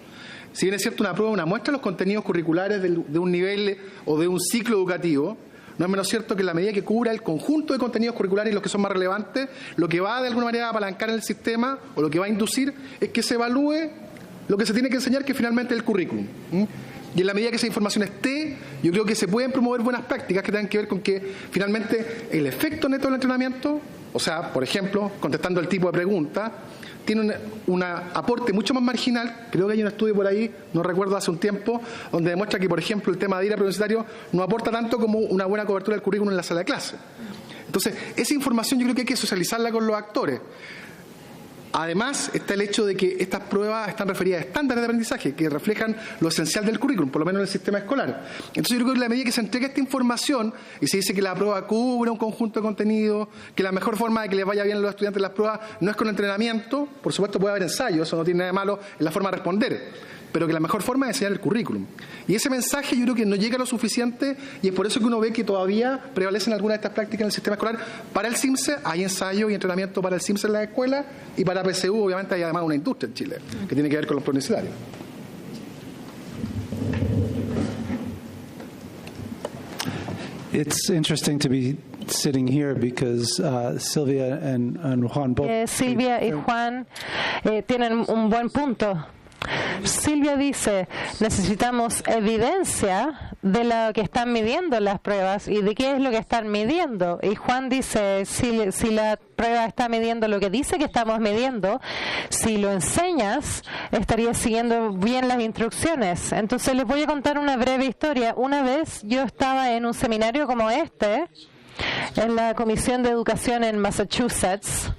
Si bien es cierto, una prueba, una muestra de los contenidos curriculares de un nivel o de un ciclo educativo, no es menos cierto que en la medida que cubra el conjunto de contenidos curriculares y los que son más relevantes, lo que va de alguna manera a apalancar el sistema o lo que va a inducir es que se evalúe lo que se tiene que enseñar, que finalmente es el currículum. Y en la medida que esa información esté, yo creo que se pueden promover buenas prácticas que tengan que ver con que finalmente el efecto neto del entrenamiento, o sea, por ejemplo, contestando el tipo de pregunta, tiene un aporte mucho más marginal. Creo que hay un estudio por ahí, no recuerdo, hace un tiempo, donde demuestra que, por ejemplo, el tema de ir a preuniversitario no aporta tanto como una buena cobertura del currículum en la sala de clase. Entonces, esa información yo creo que hay que socializarla con los actores. Además, está el hecho de que estas pruebas están referidas a estándares de aprendizaje que reflejan lo esencial del currículum, por lo menos en el sistema escolar. Entonces, yo creo que en la medida que se entrega esta información y se dice que la prueba cubre un conjunto de contenidos, que la mejor forma de que les vaya bien a los estudiantes las pruebas no es con entrenamiento, por supuesto puede haber ensayo, eso no tiene nada de malo en la forma de responder, pero que la mejor forma es enseñar el currículum. Y ese mensaje yo creo que no llega lo suficiente, y es por eso que uno ve que todavía prevalecen algunas de estas prácticas en el sistema escolar. Para el CIMSE hay ensayo y entrenamiento para el CIMSE en las escuelas, y para PSU obviamente hay además una industria en Chile que tiene que ver con los preuniversitarios.
It's interesting to be sitting here because Silvia and Juan both.
Silvia y Juan tienen un buen punto. Silvia dice, necesitamos evidencia de lo que están midiendo las pruebas y de qué es lo que están midiendo. Y Juan dice, si la prueba está midiendo lo que dice que estamos midiendo, si lo enseñas, estarías siguiendo bien las instrucciones. Entonces les voy a contar una breve historia. Una vez yo estaba en un seminario como este, en la Comisión de Educación en Massachusetts.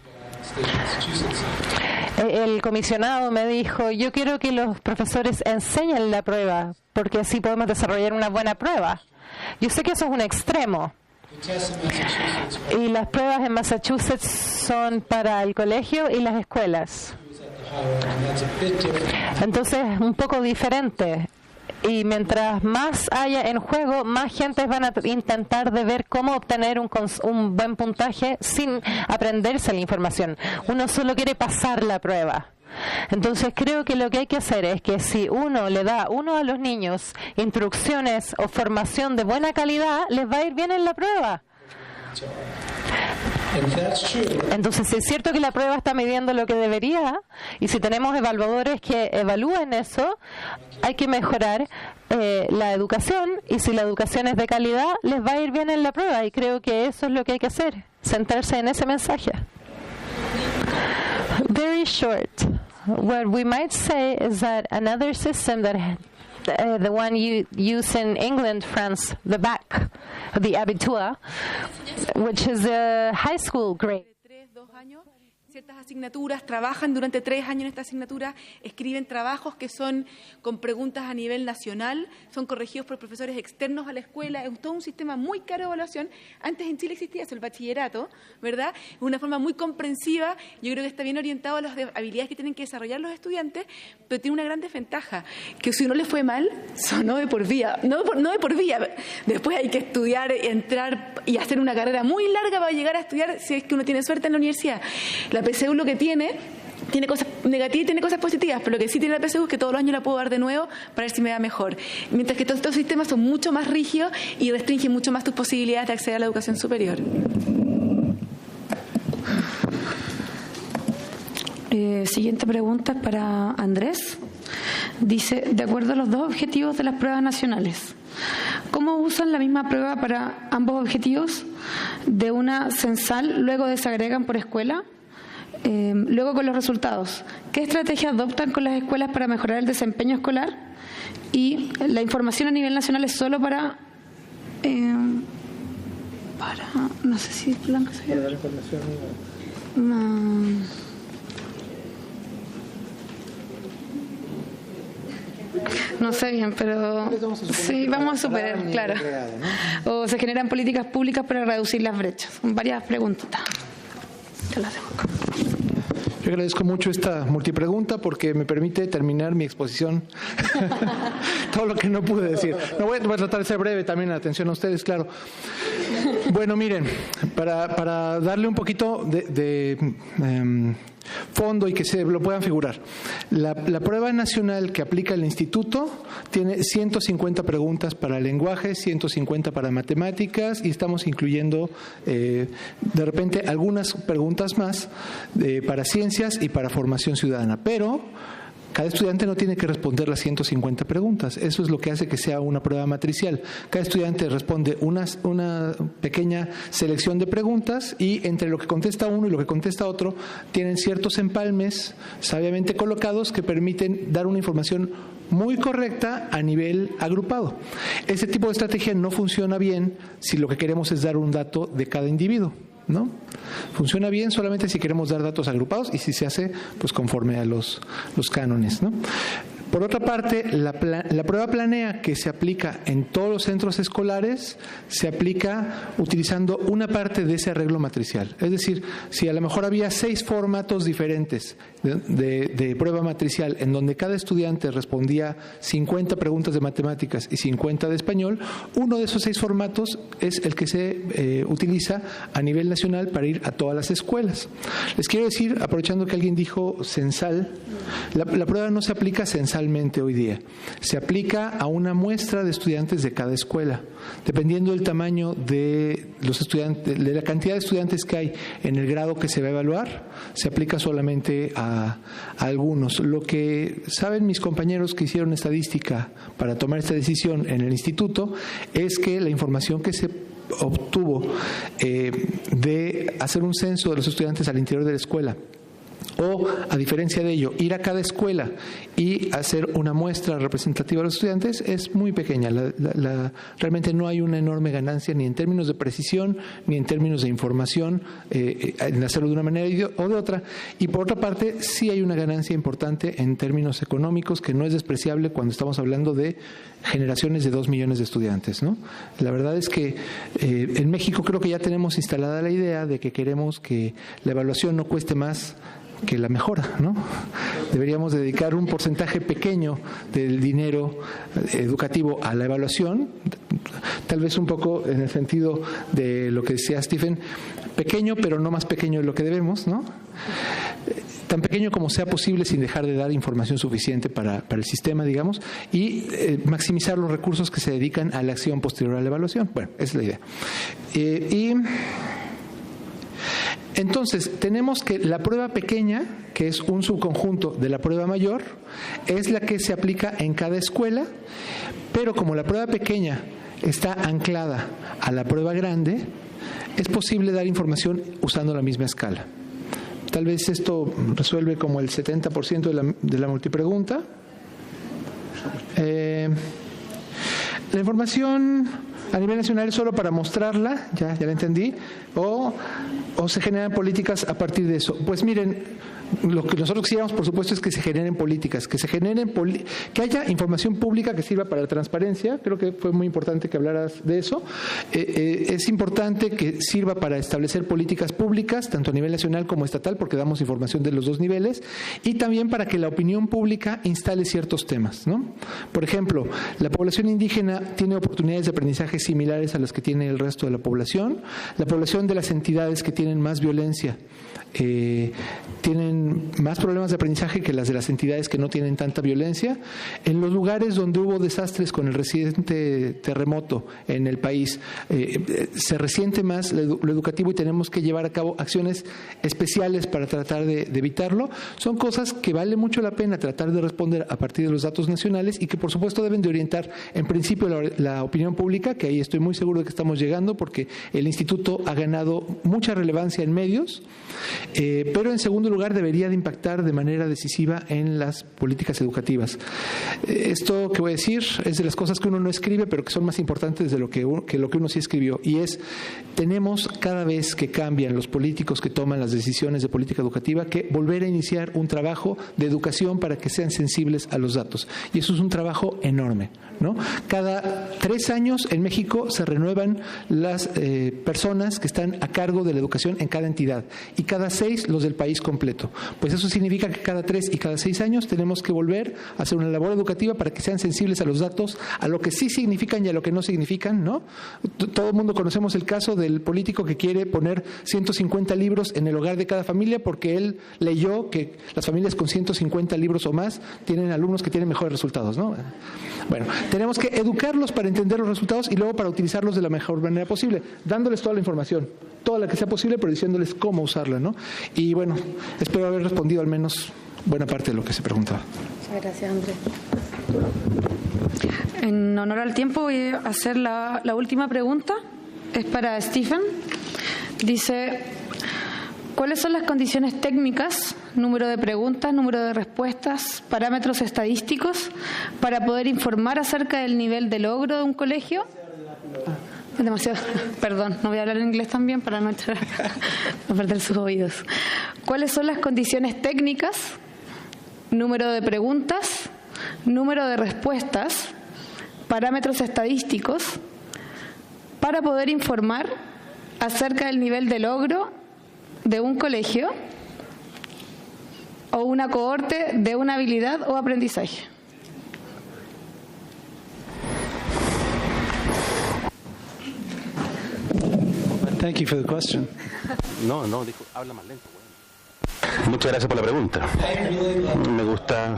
El comisionado me dijo, yo quiero que los profesores enseñen la prueba, porque así podemos desarrollar una buena prueba. Yo sé que eso es un extremo. Y las pruebas en Massachusetts son para el colegio y las escuelas. Entonces es un poco diferente. Y mientras más haya en juego, más gente van a intentar de ver cómo obtener un buen puntaje sin aprenderse la información. Uno solo quiere pasar la prueba. Entonces creo que lo que hay que hacer es que si uno le da a los niños instrucciones o formación de buena calidad, les va a ir bien en la prueba. Entonces, si es cierto que la prueba está midiendo lo que debería, y si tenemos evaluadores que evalúen eso, hay que mejorar la educación, y si la educación es de calidad, les va a ir bien en la prueba, y creo que eso es lo que hay que hacer, centrarse en ese mensaje. Very short. What we might say is that another system that the one you use in England, France, the bac, the abitur, which is a high school grade.
Ciertas asignaturas, trabajan durante 3 años en esta asignatura, escriben trabajos que son con preguntas a nivel nacional, son corregidos por profesores externos a la escuela, es todo un sistema muy caro de evaluación. Antes en Chile existía eso, el bachillerato, ¿verdad? Es una forma muy comprensiva, yo creo que está bien orientado a las habilidades que tienen que desarrollar los estudiantes, pero tiene una gran desventaja, que si uno le fue mal, sonó de por vida, no de por vida, después hay que estudiar, entrar y hacer una carrera muy larga para llegar a estudiar, si es que uno tiene suerte en la universidad. La PSU lo que tiene cosas negativas y tiene cosas positivas, pero lo que sí tiene la PSU es que todos los años la puedo dar de nuevo para ver si me da mejor. Mientras que todos estos sistemas son mucho más rígidos y restringen mucho más tus posibilidades de acceder a la educación superior.
Siguiente pregunta es para Andrés. Dice, de acuerdo a los 2 objetivos de las pruebas nacionales, ¿cómo usan la misma prueba para ambos objetivos? De una censal, luego desagregan por escuela. Luego con los resultados, ¿qué estrategias adoptan con las escuelas para mejorar el desempeño escolar? Y la información a nivel nacional es solo para no sé si Blanca se llama. No sé bien, pero sí, vamos a superar, claro. O se generan políticas públicas para reducir las brechas. Son varias preguntas. Te las dejo acá.
Yo agradezco mucho esta multipregunta porque me permite terminar mi exposición. Todo lo que no pude decir. No, voy a tratar de ser breve también, atención a ustedes, claro. Bueno, miren, para darle un poquito de fondo y que se lo puedan figurar. La prueba nacional que aplica el instituto tiene 150 preguntas para lenguaje, 150 para matemáticas y estamos incluyendo de repente algunas preguntas más para ciencias y para formación ciudadana. Pero cada estudiante no tiene que responder las 150 preguntas. Eso es lo que hace que sea una prueba matricial. Cada estudiante responde una pequeña selección de preguntas y entre lo que contesta uno y lo que contesta otro tienen ciertos empalmes sabiamente colocados que permiten dar una información muy correcta a nivel agrupado. Ese tipo de estrategia no funciona bien si lo que queremos es dar un dato de cada individuo, ¿no? Funciona bien solamente si queremos dar datos agrupados y si se hace pues conforme a los cánones, ¿no? Por otra parte, la prueba planea que se aplica en todos los centros escolares se aplica utilizando una parte de ese arreglo matricial. Es decir, si a lo mejor había 6 formatos diferentes de prueba matricial en donde cada estudiante respondía 50 preguntas de matemáticas y 50 de español, uno de esos 6 formatos es el que se utiliza a nivel nacional para ir a todas las escuelas. Les quiero decir, aprovechando que alguien dijo censal, la prueba no se aplica censalmente hoy día. Se aplica a una muestra de estudiantes de cada escuela. Dependiendo del tamaño de los estudiantes, de la cantidad de estudiantes que hay en el grado que se va a evaluar, se aplica solamente a algunos. Lo que saben mis compañeros que hicieron estadística para tomar esta decisión en el instituto es que la información que se obtuvo de hacer un censo de los estudiantes al interior de la escuela, o, a diferencia de ello, ir a cada escuela y hacer una muestra representativa de los estudiantes es muy pequeña. Realmente no hay una enorme ganancia ni en términos de precisión ni en términos de información en hacerlo de una manera o de otra. Y por otra parte, sí hay una ganancia importante en términos económicos que no es despreciable cuando estamos hablando de generaciones de 2 millones de estudiantes, ¿no? La verdad es que en México creo que ya tenemos instalada la idea de que queremos que la evaluación no cueste más que la mejora, ¿no? deberíamos dedicar un porcentaje pequeño del dinero educativo a la evaluación, tal vez un poco en el sentido de lo que decía Stephen, pequeño pero no más pequeño de lo que debemos, ¿no? Tan pequeño como sea posible sin dejar de dar información suficiente para el sistema, digamos, y maximizar los recursos que se dedican a la acción posterior a la evaluación. Bueno, esa es la idea. Y entonces, tenemos que la prueba pequeña, que es un subconjunto de la prueba mayor, es la que se aplica en cada escuela, pero como la prueba pequeña está anclada a la prueba grande, es posible dar información usando la misma escala. Tal vez esto resuelve como el 70% de la multipregunta. La información a nivel nacional es solo para mostrarla, ya la entendí, o se generan políticas a partir de eso. Pues miren, lo que nosotros quisiéramos, por supuesto, es que se generen políticas, que haya información pública que sirva para la transparencia. Creo que fue muy importante que hablaras de eso. Es importante que sirva para establecer políticas públicas, tanto a nivel nacional como estatal, porque damos información de los dos niveles, y también para que la opinión pública instale ciertos temas, ¿no? Por ejemplo, la población indígena tiene oportunidades de aprendizaje similares a las que tiene el resto de la población. La población de las entidades que tienen más violencia tienen más problemas de aprendizaje que las de las entidades que no tienen tanta violencia. En los lugares donde hubo desastres con el reciente terremoto en el país, se resiente más lo educativo y tenemos que llevar a cabo acciones especiales para tratar de evitarlo. Son cosas que vale mucho la pena tratar de responder a partir de los datos nacionales y que por supuesto deben de orientar en principio la opinión pública, que ahí estoy muy seguro de que estamos llegando porque el instituto ha ganado mucha relevancia en medios. Pero en segundo lugar debería de impactar de manera decisiva en las políticas educativas. Esto que voy a decir es de las cosas que uno no escribe, pero que son más importantes de lo que uno sí escribió, y es, tenemos cada vez que cambian los políticos que toman las decisiones de política educativa que volver a iniciar un trabajo de educación para que sean sensibles a los datos, y eso es un trabajo enorme, ¿no? Cada 3 años en México se renuevan las personas que están a cargo de la educación en cada entidad, y cada 6 los del país completo. Pues eso significa que cada 3 y cada 6 años tenemos que volver a hacer una labor educativa para que sean sensibles a los datos, a lo que sí significan y a lo que no significan, ¿no? Todo el mundo conocemos el caso del político que quiere poner 150 libros en el hogar de cada familia porque él leyó que las familias con 150 libros o más tienen alumnos que tienen mejores resultados, ¿no? Bueno, tenemos que educarlos para entender los resultados y luego para utilizarlos de la mejor manera posible, dándoles toda la información, toda la que sea posible, pero diciéndoles cómo usarla, ¿no? Y bueno, espero haber respondido al menos buena parte de lo que se preguntaba.
Muchas gracias, Andrés. En honor al tiempo voy a hacer la última pregunta. Es para Stephen. Dice, ¿cuáles son las condiciones técnicas, número de preguntas, número de respuestas, parámetros estadísticos para poder informar acerca del nivel de logro de un colegio? Demasiado. Perdón, no voy a hablar en inglés también para no perder sus oídos. ¿Cuáles son las condiciones técnicas, número de preguntas, número de respuestas, parámetros estadísticos para poder informar acerca del nivel de logro de un colegio o una cohorte de una habilidad o aprendizaje?
Thank you for the question.
No, dijo, habla más lento. Muchas gracias por la pregunta. Me gusta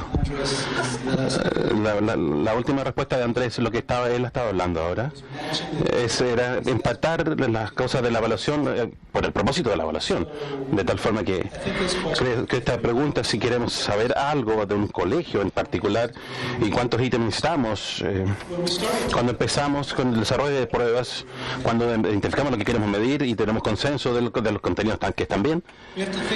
la última respuesta de Andrés, lo que él estaba hablando ahora. Era empatar las cosas de la evaluación por el propósito de la evaluación, de tal forma que esta pregunta, si queremos saber algo de un colegio en particular y cuántos ítems necesitamos, cuando empezamos con el desarrollo de pruebas, cuando identificamos lo que queremos medir y tenemos consenso de los contenidos que están bien,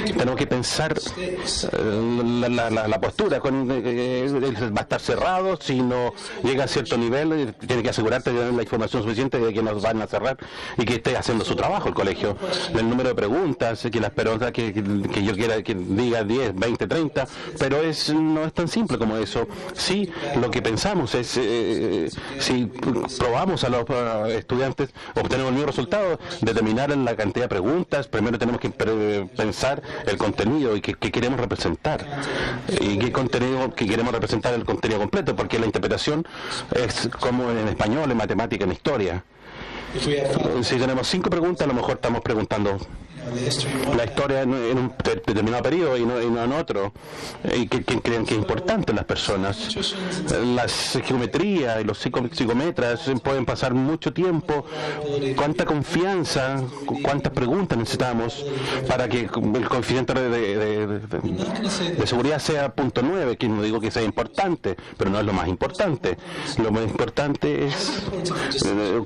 tenemos que pensar la postura, va a estar cerrado, si no llega a cierto nivel, tiene que asegurarte de tener la información suficiente de que nos van a cerrar y que esté haciendo su trabajo el colegio. El número de preguntas, que las preguntas que yo quiera que diga 10, 20, 30, pero no es tan simple como eso. Sí, lo que pensamos es, si probamos a los estudiantes, obtenemos el mismo resultado, determinar la cantidad de preguntas, primero tenemos que pensar el contenido contenido y que queremos representar. Y qué contenido que queremos representar, el contenido completo, porque la interpretación es como en español, en matemática, en historia. Si tenemos 5 preguntas, a lo mejor estamos preguntando la historia en un determinado periodo y no en otro, y que creen que es importante las personas. Las geometrías y los psicometras pueden pasar mucho tiempo. ¿Cuánta confianza, cuántas preguntas necesitamos para que el coeficiente de seguridad sea 0.9? Que no digo que sea importante, pero no es lo más importante. Lo más importante es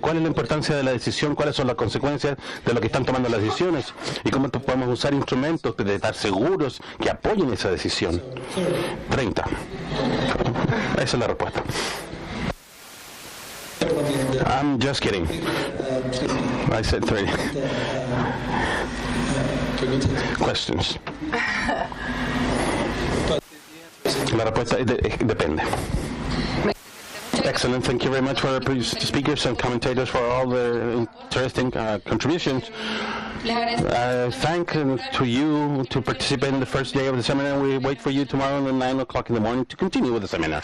cuál es la importancia de la decisión, cuáles son las consecuencias de lo que están tomando las decisiones, y cómo podemos usar instrumentos de estar seguros que apoyen esa decisión. 30. Esa es la respuesta. I'm just kidding. I said 30. Questions. La respuesta depende. Excellent. Thank you very much for the speakers and commentators for all the interesting contributions. Thank to you to participate in the first day of the seminar. We wait for you tomorrow at 9 o'clock in the morning to continue with the seminar.